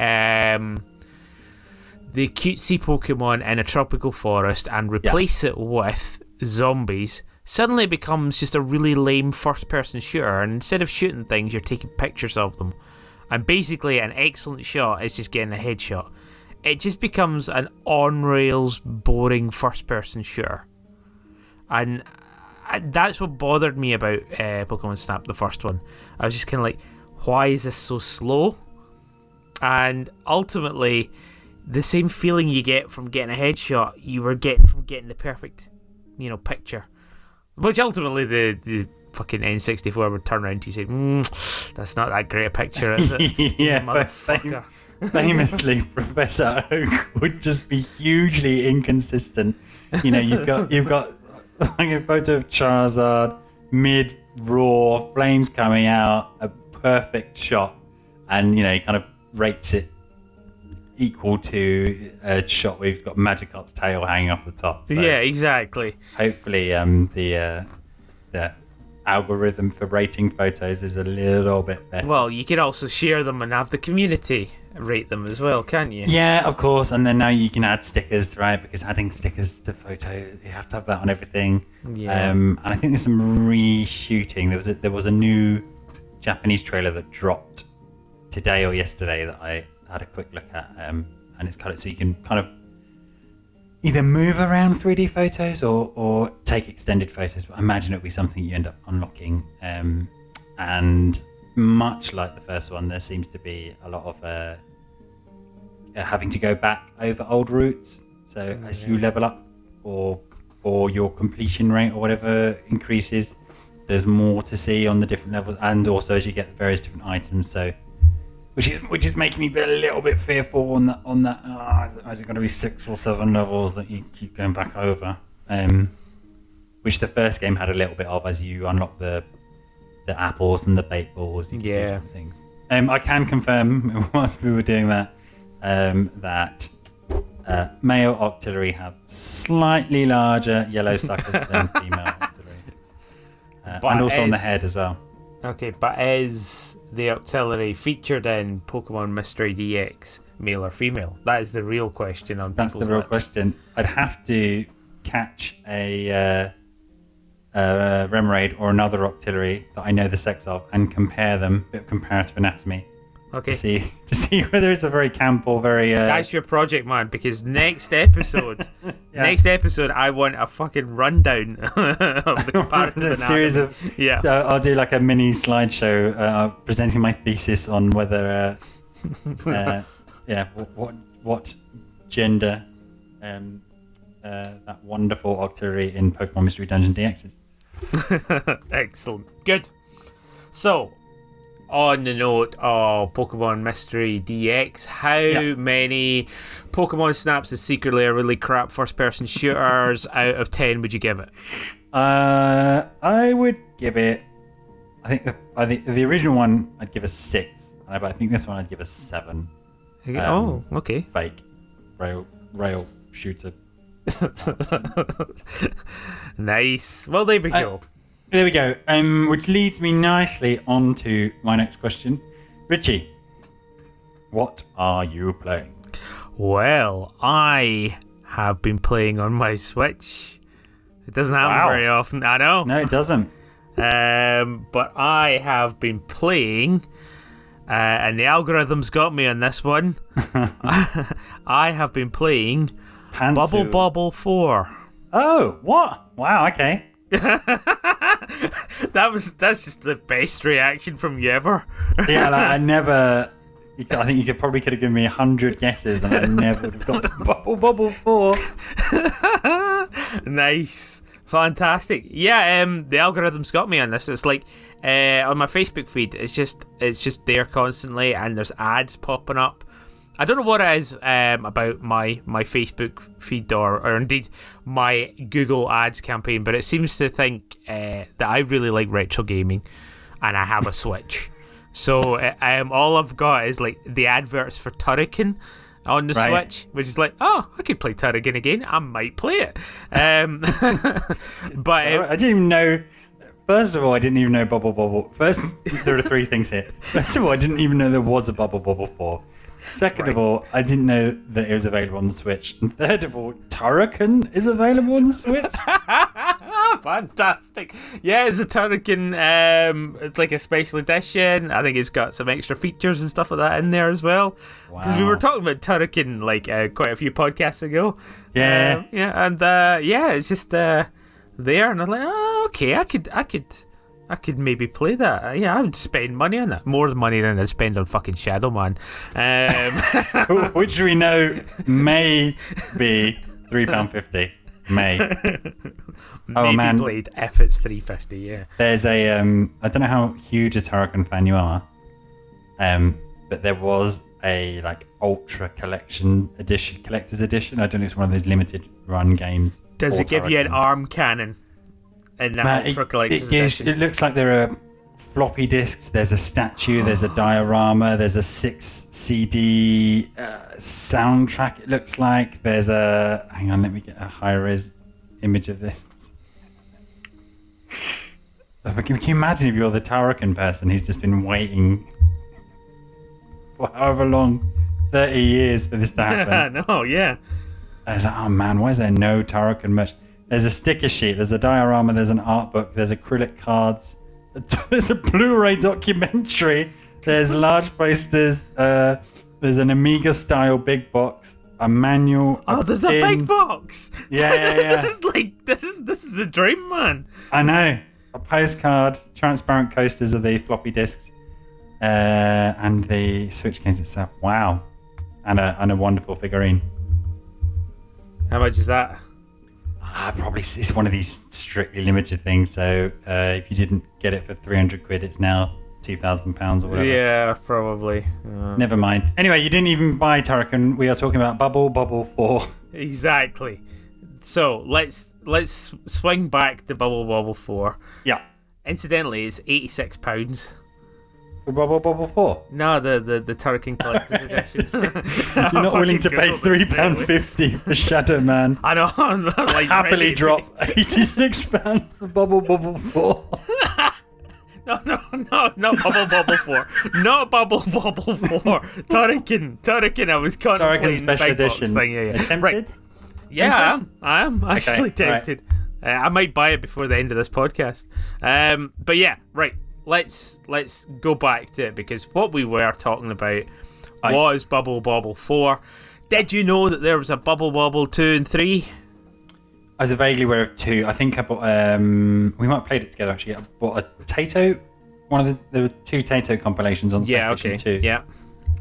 cutesy Pokemon in a tropical forest and replace it with zombies... Suddenly it becomes just a really lame first-person shooter, and instead of shooting things, you're taking pictures of them. And basically, an excellent shot is just getting a headshot. It just becomes an on-rails, boring first-person shooter. And that's what bothered me about Pokemon Snap, the first one. I was just kind of like, why is this so slow? And ultimately, the same feeling you get from getting a headshot, you were getting from getting the perfect, picture. Which ultimately the fucking N64 would turn around to you and say, that's not that great a picture, is it? Yeah, but famously, Professor Oak would just be hugely inconsistent. You've got like a photo of Charizard, mid-raw, flames coming out, a perfect shot, and, he kind of rates it equal to a shot where you've got Magikarp's tail hanging off the top. So yeah, exactly. Hopefully, the algorithm for rating photos is a little bit better. Well, you can also share them and have the community rate them as well, can't you? Yeah, of course. And then now you can add stickers, right? Because adding stickers to photos, you have to have that on everything. Yeah. And I think there's some reshooting. There was a new Japanese trailer that dropped today or yesterday that I had a quick look at, and it's kind of so you can kind of either move around 3D photos or take extended photos. But I imagine it'll be something you end up unlocking, and and much like the first one, there seems to be a lot of having to go back over old routes. So as you level up, or your completion rate or whatever increases, there's more to see on the different levels, and also as you get various different items. So, which is making me a little bit fearful on that. Is it going to be 6 or 7 levels that you keep going back over? Which the first game had a little bit of, as you unlock the apples and the bait balls. You can do different things. I can confirm whilst we were doing that that male auxiliary have slightly larger yellow suckers than female auxiliary, and also on the head as well. Okay, but is the auxiliary featured in Pokemon Mystery DX male or female? That is the real question on people's lips. That's the real question. I'd have to catch a Remoraid or another auxiliary that I know the sex of and compare them, a bit of comparative anatomy. Okay. To see whether it's a very camp or very. That's your project, man. Because next episode, I want a fucking rundown of the comparative a series of. Yeah. So I'll do like a mini slideshow presenting my thesis on whether, what gender, that wonderful auxiliary in Pokemon Mystery Dungeon DX is. Excellent. Good. So, on the note of Pokemon Mystery DX, how many Pokemon Snaps is secretly a really crap first-person shooters out of 10 would you give it? I would give it. I think the original one I'd give a 6, but I think this one I'd give a 7. Okay. Fake rail shooter. Nice. Well, there we go. There we go. Which leads me nicely on to my next question. Richie, what are you playing? Well, I have been playing on my Switch. It doesn't happen very often, I know. No, it doesn't. But I have been playing, and the algorithm's got me on this one. I have been playing Bobble 4. Oh, what? Wow, okay. That's just the best reaction from you ever. Yeah, I think you could have given me 100 guesses and I never would have got to Bobble 4. Nice. Fantastic. Yeah, the algorithm's got me on this. It's like on my Facebook feed, it's just there constantly, and there's ads popping up. I don't know what it is about my Facebook feed or indeed my Google Ads campaign, but it seems to think that I really like retro gaming, and I have a Switch. So all I've got is like the adverts for Turrican on the Switch, which is like, I could play Turrican again. I might play it. But I didn't even know. First of all, I didn't even know Bobble. First, there are 3 things here. First of all, I didn't even know there was a Bobble 4. Second of all, I didn't know that it was available on the Switch. And third of all, Turrican is available on the Switch. Fantastic. Yeah, it's a Turrican. It's like a special edition. I think it's got some extra features and stuff like that in there as well. Because we were talking about Turrican like quite a few podcasts ago. Yeah. It's just there. And I'm like, okay, I could maybe play that. I would spend money on that. More money than I'd spend on fucking Shadowman. Which we know may be £3.50. May. Maybe man. Blade if it's $3.50, yeah. There's a, I don't know how huge a Turrican fan you are, but there was a like ultra collector's edition. I don't know if it's one of those limited run games. Does it give you an arm cannon? In that ultra collector's edition? It looks like there are floppy disks, there's a statue, there's a diorama, there's a 6 CD soundtrack, it looks like. There's a... Hang on, let me get a high-res image of this. Can you imagine if you're the Turrican person who's just been waiting for however long, 30 years for this to happen? No, yeah. I was like, oh man, why is there no Turrican merch? There's a sticker sheet, there's a diorama, there's an art book, there's acrylic cards, there's a Blu-ray documentary, there's large posters, there's an Amiga-style big box, a manual. There's a big box. Yeah. This is a dream, man. I know. a postcard, transparent coasters of the floppy disks, and the Switch games itself. Wow. And a wonderful figurine. How much is that? Probably it's one of these strictly limited things. So if you didn't get it for 300 quid, it's now £2,000 or whatever. Yeah, probably. Never mind. Anyway, you didn't even buy Turrican. We are talking about Bubble 4. Exactly. So let's swing back to Bubble 4. Yeah. Incidentally, it's £86. For Bubble 4? No, the Turrican Collector's Edition. You're not willing to pay £3.50 for Shadowman. I know. I'm like happily drop £86 for Bubble 4. No, not Bubble 4. Not Bubble 4. Turrican, I was contemplating Turrican Special big box Edition. thing. Yeah. Tempted? Right. Yeah, I am actually Okay, tempted. I might buy it before the end of this podcast. But yeah, right. Let's go back to it, because what we were talking about was Bubble 4. Did you know that there was a Bubble 2 and 3? I was vaguely aware of 2. I think I bought. We might have played it together actually. I bought a Tato. There were 2 Tato compilations on PlayStation 2. Yeah.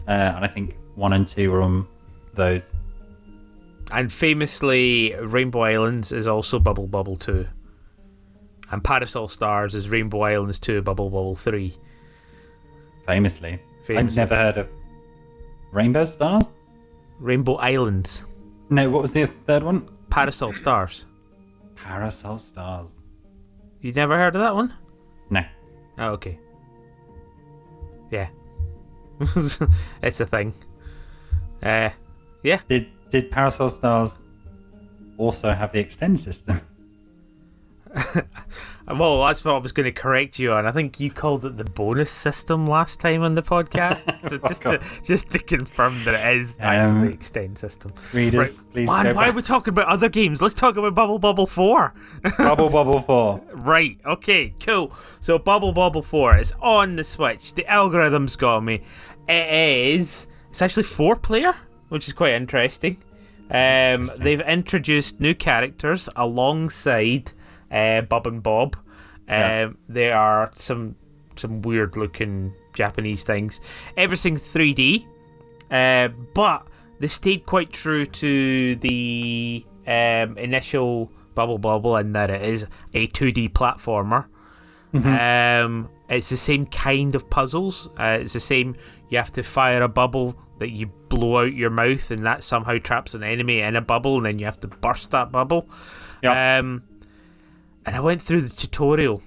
And I think 1 and 2 were on those. And famously, Rainbow Islands is also Bubble 2. And Parasol Stars is Rainbow Islands 2, Bubble 3. Famously. I'd never heard of Rainbow Stars? Rainbow Islands. No, what was the third one? Parasol Stars. Parasol Stars. You never heard of that one? No. Oh, okay. Yeah. It's a thing. Yeah. Did Parasol Stars also have the extend system? Well, that's what I was going to correct you on. I think you called it the bonus system last time on the podcast. So just to confirm that it is actually the extend system. Readers, right. please Man, go why back. are we talking about other games? Let's talk about Bubble 4. Bubble 4. Right, okay, cool. So Bubble 4 is on the Switch. The algorithm's got me. It's actually 4-player, which is quite interesting. They've introduced new characters alongside Bub and Bob. There are some weird looking Japanese things. Everything's 3D, but they stayed quite true to the initial Bubble in that it is a 2D platformer. Mm-hmm. It's the same kind of puzzles. It's the same. You have to fire a bubble that you blow out your mouth, and that somehow traps an enemy in a bubble, and then you have to burst that bubble. And I went through the tutorial,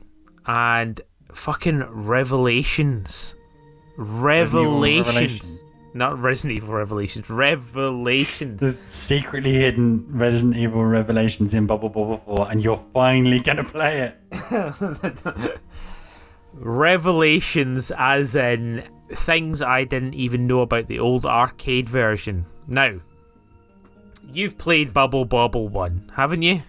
and fucking revelations. Not Resident Evil Revelations. Revelations. There's secretly hidden Resident Evil Revelations in Bubble 4, and you're finally going to play it. Revelations as in things I didn't even know about the old arcade version. Now, you've played Bubble 1, haven't you?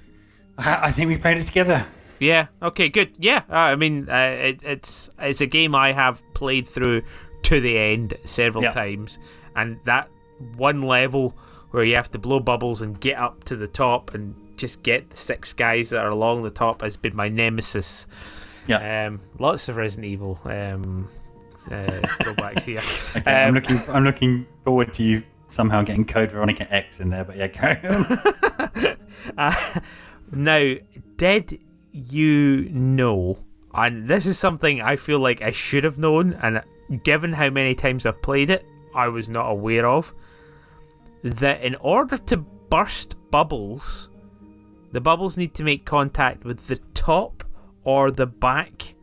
I think we played it together. Yeah. Okay. Good. Yeah. I mean, it's a game I have played through to the end several times, and that one level where you have to blow bubbles and get up to the top and just get the 6 guys that are along the top has been my nemesis. Yeah. Lots of Resident Evil throwbacks here. Okay. I'm looking forward to you somehow getting Code Veronica X in there, but yeah, carry on. Now, did you know, and this is something I feel like I should have known, and given how many times I've played it, I was not aware of, that in order to burst bubbles, the bubbles need to make contact with the top or the back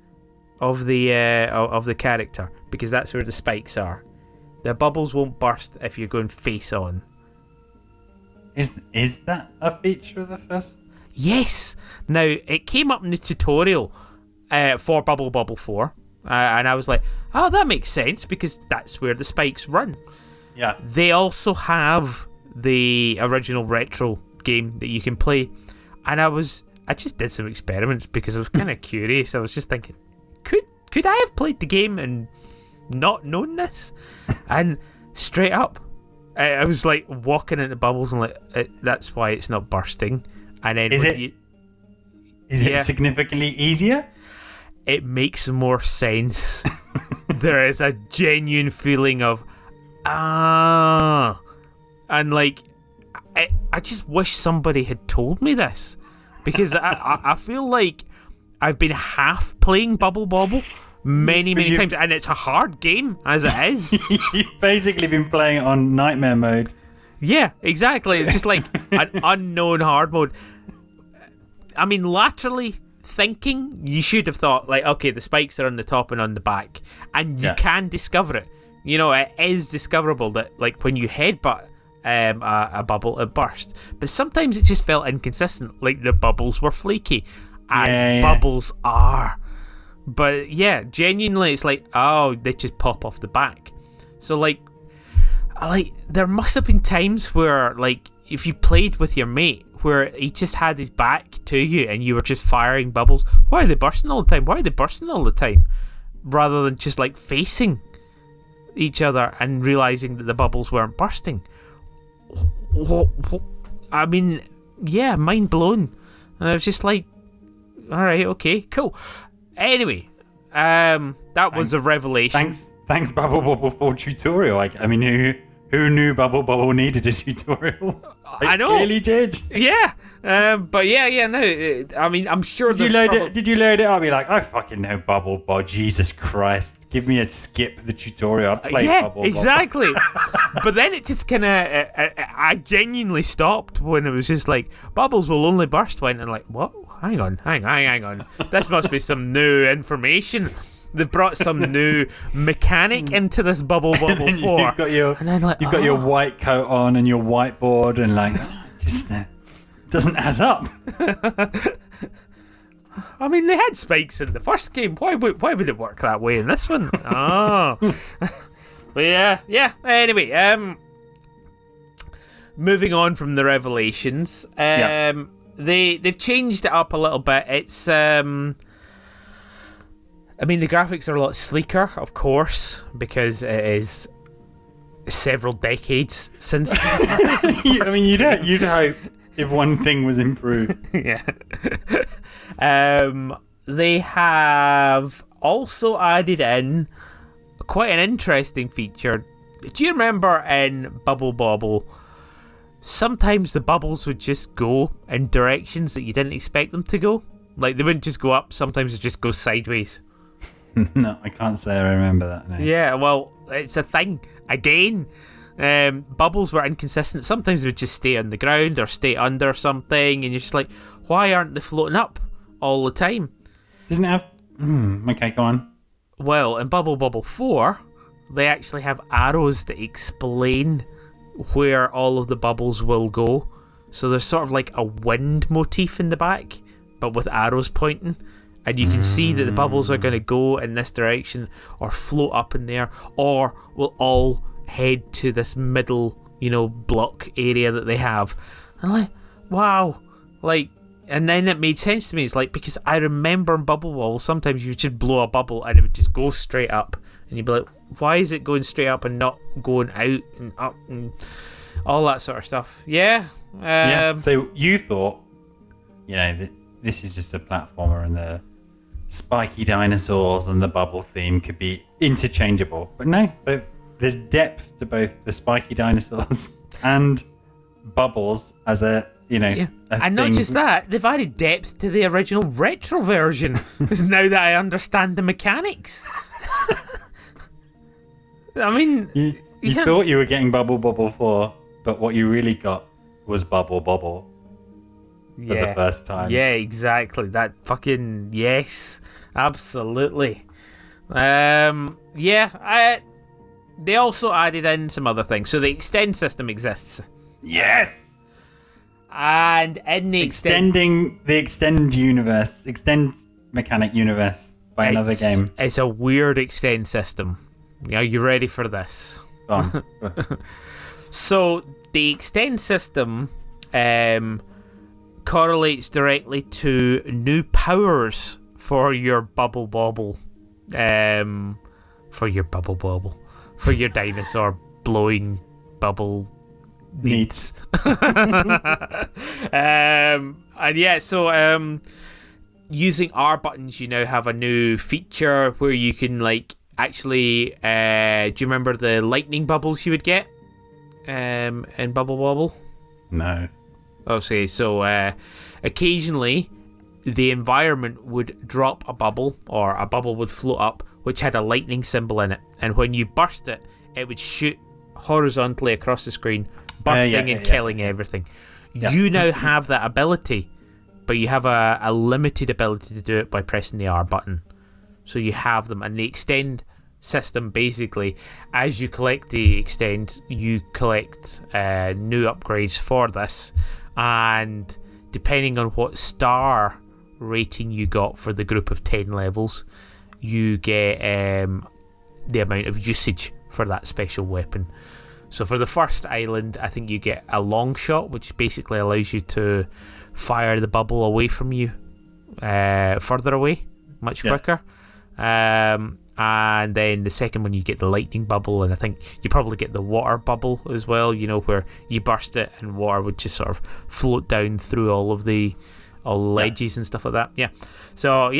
of the character, because that's where the spikes are. The bubbles won't burst if you're going face on. Is that a feature of the first? Yes. Now, it came up in the tutorial for Bubble 4, and I was like, oh, that makes sense, because that's where the spikes run. Yeah. They also have the original retro game that you can play, and I just did some experiments because I was kind of curious. I was just thinking, could I have played the game and not known this? And straight up, I was like walking into bubbles and like, that's why it's not bursting. And then is it significantly easier? it makes more sense. There is a genuine feeling of and like I just wish somebody had told me this, because I feel like I've been half playing Bubble Bobble many times, and it's a hard game as it is. You've basically been playing it on nightmare mode. Yeah, exactly. It's just like an unknown hard mode. I mean, laterally thinking, you should have thought, like, okay, the spikes are on the top and on the back, and you can discover it. You know, it is discoverable that, like, when you headbutt a bubble, it bursts. But sometimes it just felt inconsistent, like the bubbles were flaky, as bubbles are. But yeah, genuinely, it's like, oh, they just pop off the back. So like there must have been times where, like, if you played with your mate, where he just had his back to you and you were just firing bubbles. Why are they bursting all the time? Why are they bursting all the time? Rather than just like facing each other and realizing that the bubbles weren't bursting. I mean, yeah, mind blown. And I was just like, all right, okay, cool. Anyway, that was a revelation. Thanks, Bubble Bobble, for tutorial. I mean, who knew Bubble Bobble needed a tutorial? I know. Clearly did. Yeah. But no. I mean, I'm sure. Did you load it up? You're like, I fucking know Bubble Bobble. Jesus Christ! Give me a skip the tutorial. I'd play Bubble Bobble. Exactly. But then it just kind of, I genuinely stopped when it was just like, bubbles will only burst when, and like, what? Hang on. This must be some new information. They've brought some new mechanic into this Bubble Bobble 4. You've got your white coat on and your whiteboard, and like, just doesn't add up. I mean, they had spikes in the first game. Why would it work that way in this one? Oh, but yeah. Anyway, moving on from the revelations, they've changed it up a little bit. It's I mean, the graphics are a lot sleeker, of course, because it is several decades since. I mean, you'd hope if one thing was improved. Yeah. They have also added in quite an interesting feature. Do you remember in Bubble Bobble, sometimes the bubbles would just go in directions that you didn't expect them to go? Like, they wouldn't just go up, sometimes it just goes sideways. No, I can't say I remember that. No. Yeah, well, it's a thing. Again, bubbles were inconsistent. Sometimes they would just stay on the ground or stay under something, and you're just like, why aren't they floating up all the time? Doesn't it have... okay, go on. Well, in Bubble Bobble 4, they actually have arrows that explain where all of the bubbles will go. So there's sort of like a wind motif in the back, but with arrows pointing. And you can see that the bubbles are going to go in this direction or float up in there, or will all head to this middle, block area that they have. And like, wow. Like, and then it made sense to me. It's like, because I remember in Bubble Bobble, sometimes you would just blow a bubble and it would just go straight up. And you'd be like, why is it going straight up and not going out and up and all that sort of stuff? Yeah. So you thought, this is just a platformer and the spiky dinosaurs and the bubble theme could be interchangeable. But no, there's depth to both the spiky dinosaurs and bubbles as a and not just that, they've added depth to the original retro version. Because now that I understand the mechanics. I mean, you thought you were getting Bubble Bobble 4, but what you really got was Bubble Bobble for the first time. Yeah, exactly. That fucking yes, absolutely. They also added in some other things. So the extend system exists. Yes. And in the extend mechanic universe by another game. It's a weird extend system. Are you ready for this? Go on. So the extend system correlates directly to new powers for your Bubble Bobble. For your dinosaur blowing bubble needs. using R buttons, you now have a new feature where you can like actually. Do you remember the lightning bubbles you would get in Bubble Bobble? No. Okay, so occasionally the environment would drop a bubble, or a bubble would float up, which had a lightning symbol in it, and when you burst it, it would shoot horizontally across the screen, bursting and killing everything. Yeah. You now have that ability, but you have a limited ability to do it by pressing the R button. So you have them, and the extend system, basically, as you collect the extend, you collect new upgrades for this, and depending on what star rating you got for the group of 10 levels, you get the amount of usage for that special weapon. So for the first island, I think you get a long shot, which basically allows you to fire the bubble away from you, further away, much quicker. And then the second one, you get the lightning bubble, and I think you probably get the water bubble as well, you know, where you burst it and water would just sort of float down through all the ledges and stuff like that. Yeah. So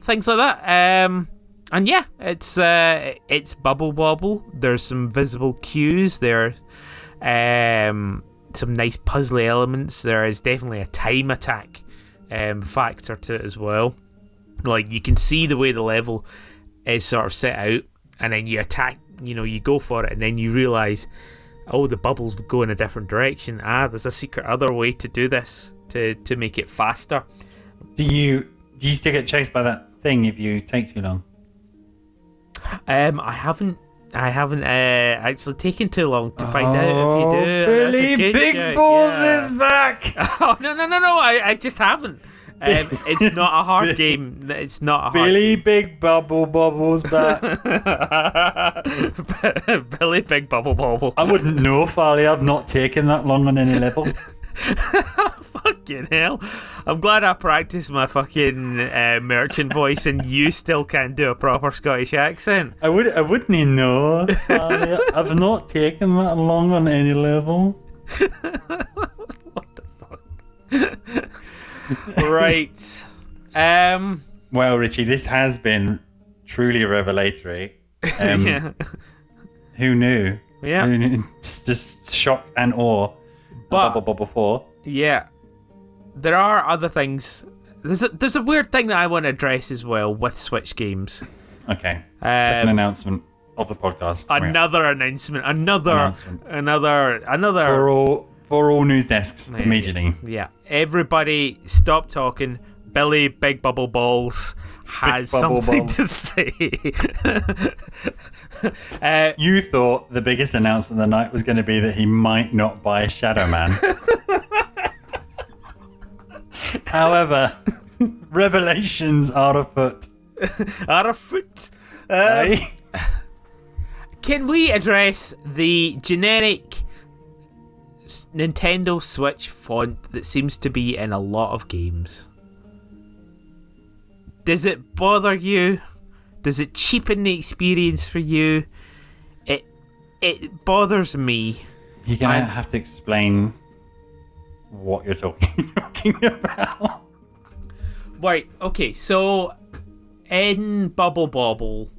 things like that. And yeah, it's Bubble Bobble. There's some visible cues there. Some nice puzzly elements. There is definitely a time attack factor to it as well. Like, you can see the way the level is sort of set out, and then you attack, you know, you go for it, and then you realise, oh, the bubbles go in a different direction. There's a secret other way to do this to make it faster. Do you still get chased by that thing if you take too long? I haven't actually taken too long to find out if you do. Billy Big Balls is back! Oh, no, I just haven't. It's not a hard game. It's not a hard Billy game. Big Bubble Bobble's back. Billy Big Bubble Bobble. I wouldn't know, Farley. I've not taken that long on any level. Fucking hell. I'm glad I practiced my fucking merchant voice and you still can't do a proper Scottish accent. I wouldn't know, Farley. I've not taken that long on any level. What the fuck? Right. Well, Richie, this has been truly revelatory. Who knew? Yeah. Who knew? Just shock and awe. But Bubble 4. Yeah, there are other things. There's a weird thing that I want to address as well with Switch games. Okay. Second announcement of the podcast. Another announcement. Another. For all news desks immediately. Yeah. Everybody, stop talking. Billy Big Bubble Balls has something to say. You thought the biggest announcement of the night was going to be that he might not buy Shadowman. However, revelations are afoot. Can we address the generic Nintendo Switch font that seems to be in a lot of games? Does it bother you? Does it cheapen the experience for you? It bothers me. You're going to have to explain what you're talking about. Right, okay, so in Bubble Bobble,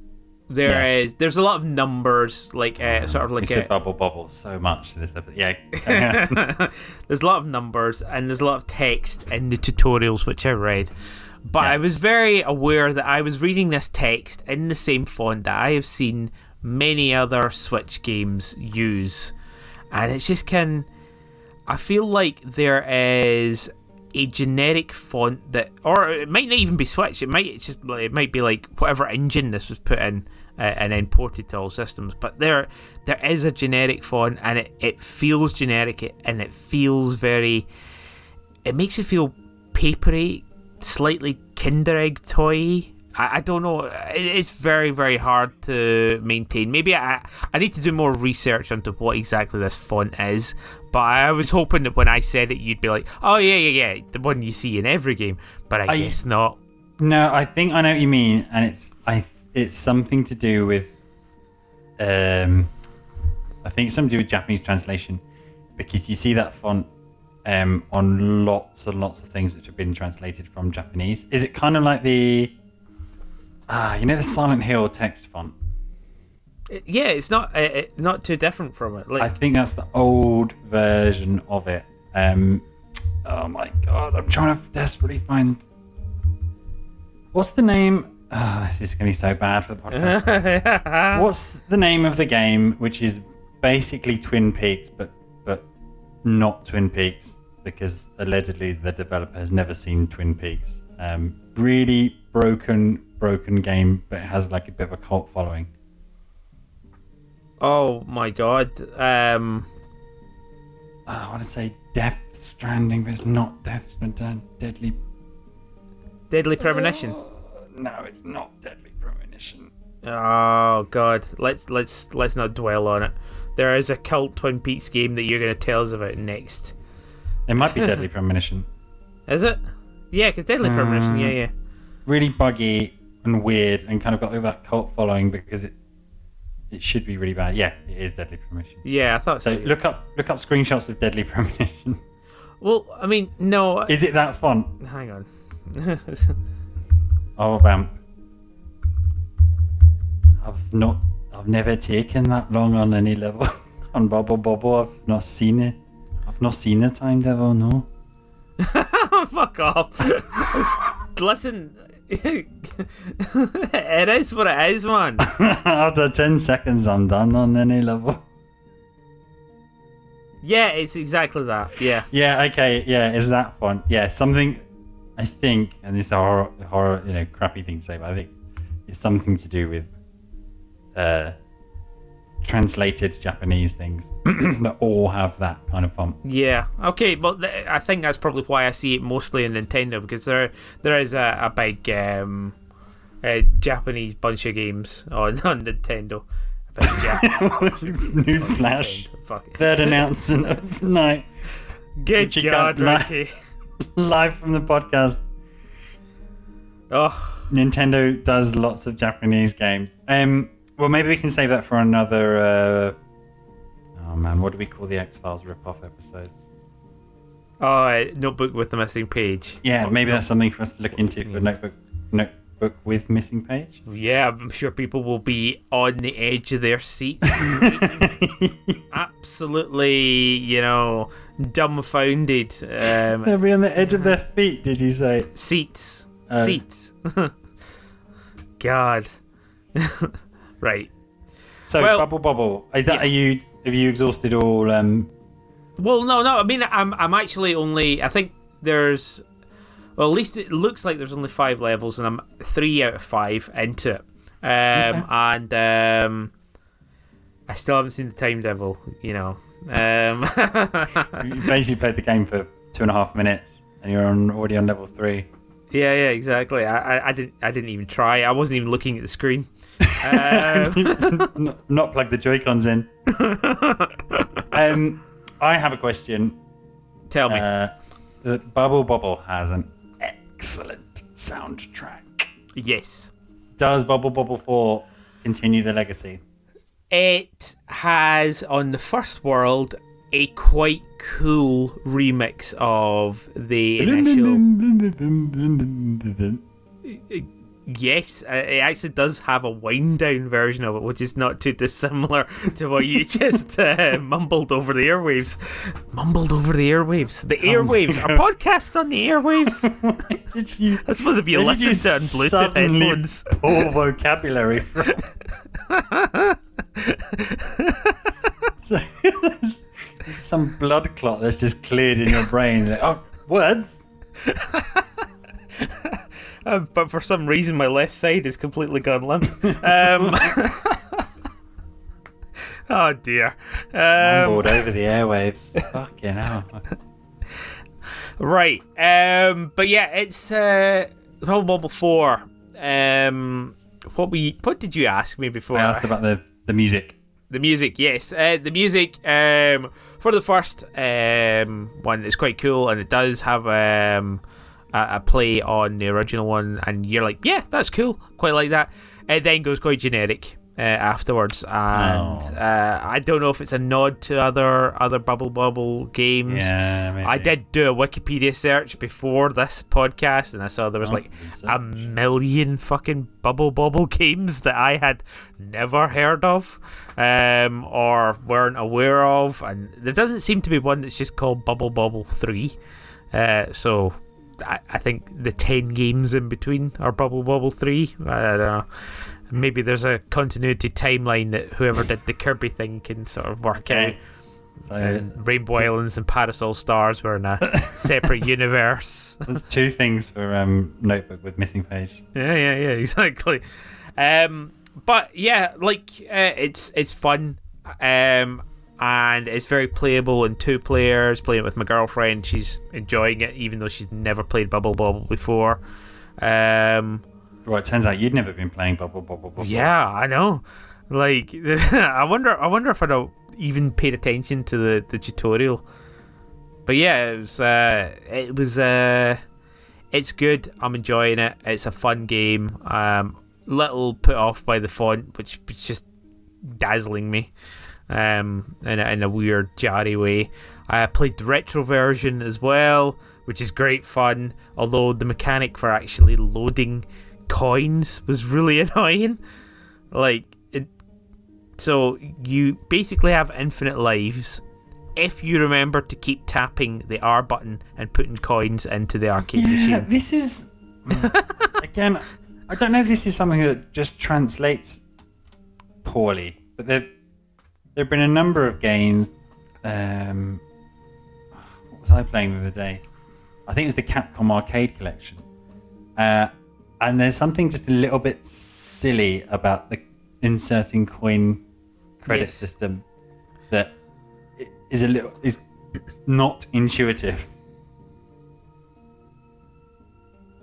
there's a lot of numbers, like sort of like you said Bubble Bobble so much in this episode. Yeah. There's a lot of numbers and there's a lot of text in the tutorials which I read. But I was very aware that I was reading this text in the same font that I have seen many other Switch games use. And it's just I feel like there is a generic font that, or it might not even be Switch, it might be like whatever engine this was put in and then ported to all systems. But there is a generic font, and it feels generic, and it feels it makes it feel papery, slightly Kinder Egg toy. I don't know. It's very, very hard to maintain. Maybe I need to do more research into what exactly this font is. But I was hoping that when I said it, you'd be like, oh, yeah, the one you see in every game. But I guess not. No, I think I know what you mean. And it's something to do with... I think it's something to do with Japanese translation. Because you see that font on lots and lots of things which have been translated from Japanese. Is it kind of like the the Silent Hill text font? Yeah, it's not too different from it. I think that's the old version of it. Oh my god, I'm trying to desperately find. What's the name? Oh, this is going to be so bad for the podcast. What's the name of the game which is basically Twin Peaks, but not Twin Peaks, because allegedly the developer has never seen Twin Peaks. Really broken game, but it has like a bit of a cult following. Oh my god. I want to say Death Stranding, but it's not Death Stranding. Deadly Premonition. No, it's not Deadly Premonition. Oh god, let's not dwell on it. There is a cult Twin Peaks game that you're going to tell us about next. It might be Deadly Premonition. Is it? Yeah, because Deadly Premonition, yeah. Really buggy and weird, and kind of got that cult following because it should be really bad. Yeah, it is Deadly Premonition. Yeah, I thought so. So look up screenshots of Deadly Premonition. Well, I mean, no. Is it that font? Hang on. Oh, vamp. I've never taken that long on any level. On Bobble, I've not seen it. I've not seen a time devil, no. Fuck off. Listen, it is what it is, man. After 10 seconds, I'm done on any level. Yeah, it's exactly that. Yeah. Yeah, okay, yeah, it's that font. Yeah, something, I think, and this is a horror, crappy thing to say, but I think it's something to do with translated Japanese things that all have that kind of font. Yeah. Okay, but I think that's probably why I see it mostly in Nintendo, because there is a big Japanese bunch of games on Nintendo. Newsflash. Third announcement of the night. Good God, Ricky. Live from the podcast. Oh. Nintendo does lots of Japanese games. Well, maybe we can save that for another. Oh man, what do we call the X-Files rip-off episode? Oh, Notebook with the Missing Page. Yeah, maybe that's something for us to look into for Notebook with Missing Page. Yeah, I'm sure people will be on the edge of their seats. Absolutely, dumbfounded. They'll be on the edge of their feet, did you say? Seats. God. Right. So, Bobble. Is that have you exhausted all? Well, no. I mean, I'm actually only. I think there's. Well, at least it looks like there's only 5 levels, and I'm 3 out of 5 into it. Okay. And I still haven't seen the time devil. You basically played the game for 2.5 minutes, and you're already on level 3. Yeah, exactly. I didn't even try. I wasn't even looking at the screen. Not plug the Joy-Cons in. I have a question. Tell me. Bobble has an excellent soundtrack. Yes. Does Bobble 4 continue the legacy? It has, on the first world, a quite cool remix of the initial. Yes, it actually does have a wind down version of it, which is not too dissimilar to what you just mumbled over the airwaves. The airwaves. Our podcast's on the airwaves. I suppose if you listen to it on Bluetooth headphones. Poor vocabulary from. So, there's some blood clot that's just cleared in your brain. Like, oh, words. But for some reason, my left side is completely gone limp. Oh dear. Mumbled over the airwaves. Fucking hell. Right. But yeah, it's Bobble 4. What did you ask me before? I asked about the music. The music, yes. The music for the first one is quite cool, and it does have a play on the original one, and you're like, yeah, that's cool, quite like that. It then goes quite generic, afterwards, and I don't know if it's a nod to other Bubble games. Yeah, maybe. I did do a Wikipedia search before this podcast, and I saw there was like a million fucking Bubble games that I had never heard of, or weren't aware of, and there doesn't seem to be one that's just called Bubble 3. So I think the 10 games in between are Bubble 3. I don't know. Maybe there's a continuity timeline that whoever did the Kirby thing can sort of work out. So Rainbow Islands and Parasol Stars were in a separate universe. There's 2 things for Notebook with missing page. Yeah, exactly. But yeah, like it's fun, and it's very playable in 2 players. Playing it with my girlfriend, she's enjoying it, even though she's never played Bubble before. Well, it turns out you'd never been playing Bubble. Yeah, I know. Like, I wonder if I'd have even paid attention to the tutorial. But yeah, it's good. I'm enjoying it. It's a fun game. Little put off by the font, which is just dazzling me, in a weird jarry way. I played the retro version as well, which is great fun. Although the mechanic for actually loading coins was really annoying. So you basically have infinite lives if you remember to keep tapping the R button and putting coins into the arcade machine. This is again, I don't know if this is something that just translates poorly, but there've been a number of games. What was I playing the other day? I think it was the Capcom Arcade Collection. And there's something just a little bit silly about the inserting coin credit system that is not intuitive.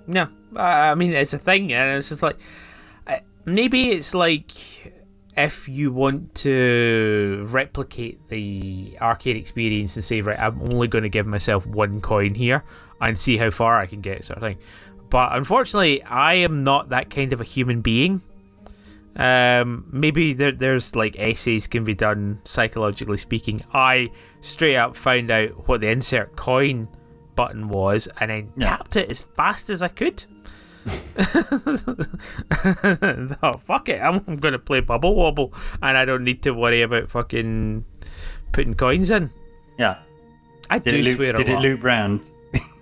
No, I mean, it's a thing, and it's just like maybe it's like if you want to replicate the arcade experience and say, right, I'm only going to give myself 1 coin here and see how far I can get, sort of thing. But unfortunately, I am not that kind of a human being. Maybe there's like essays can be done, psychologically speaking. I straight up found out what the insert coin button was and then tapped it as fast as I could. Oh, fuck it, I'm going to play Bubble Wobble and I don't need to worry about fucking putting coins in. Yeah. Did it loop round?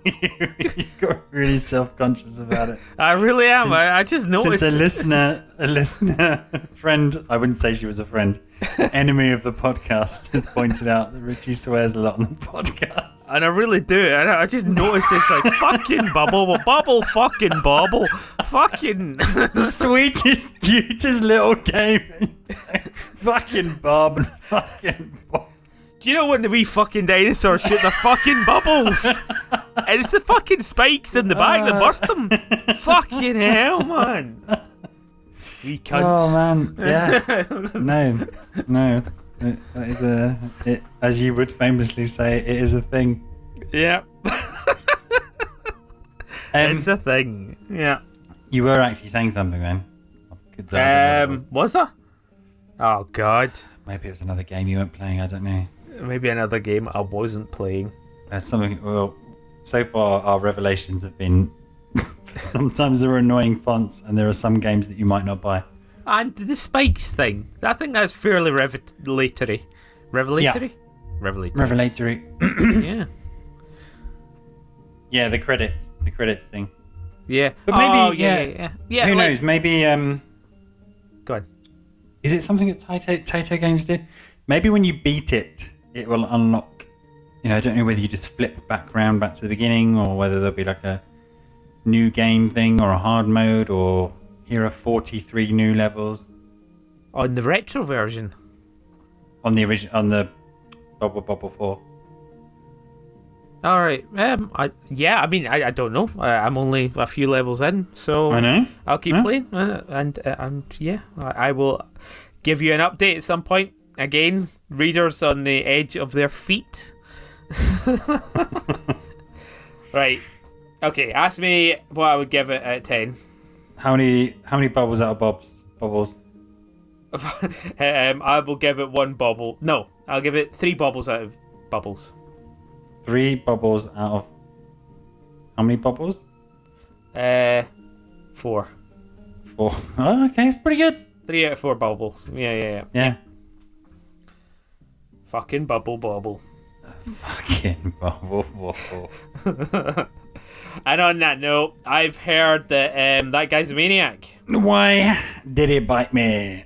You got really self-conscious about it. I really am. I just noticed. Since a listener friend, I wouldn't say she was a friend, enemy of the podcast, has pointed out that Richie swears a lot on the podcast. And I really do. I just noticed this, like, fucking Bubble, fucking Bobble, fucking the sweetest, cutest little game. Fucking Bob and fucking Bob. Do you know when the wee fucking dinosaurs shoot the fucking bubbles? And it's the fucking spikes in the back that burst them. Fucking hell, man. Wee cunts. Oh, man. Yeah. No. That is as you would famously say, it is a thing. Yeah. It's a thing. Yeah. You were actually saying something then. Was there? Oh, God. Maybe it was another game you weren't playing, I don't know. Maybe another game I wasn't playing. Well, so far our revelations have been sometimes there are annoying fonts and there are some games that you might not buy. And the spikes thing, I think that's fairly revelatory. Revelatory? Yeah. Revelatory. Yeah. Yeah, the credits thing. Yeah. But maybe, yeah. Who knows? Maybe, Go on. Is it something that Taito Games did? Maybe when you beat it, it will unlock. I don't know whether you just flip back to the beginning, or whether there'll be like a new game thing, or a hard mode, or here are 43 new levels. On the retro version. On the Bubble 4. All right. I mean, I don't know. I'm only a few levels in, so I know. I'll keep playing, and yeah, I will give you an update at some point. Again, readers on the edge of their feet. Right. Okay. Ask me what I would give it at 10. How many bubbles out of Bob's bubbles? I will give it 1 bobble. No, I'll give it 3 bobbles out of bubbles. 3 bubbles out of... How many bubbles? 4. 4. Oh, okay, it's pretty good. 3 out of 4 bubbles. Yeah. Fucking bubble bobble. Fucking bubble. And on that note, I've heard that that guy's a maniac. Why did he bite me?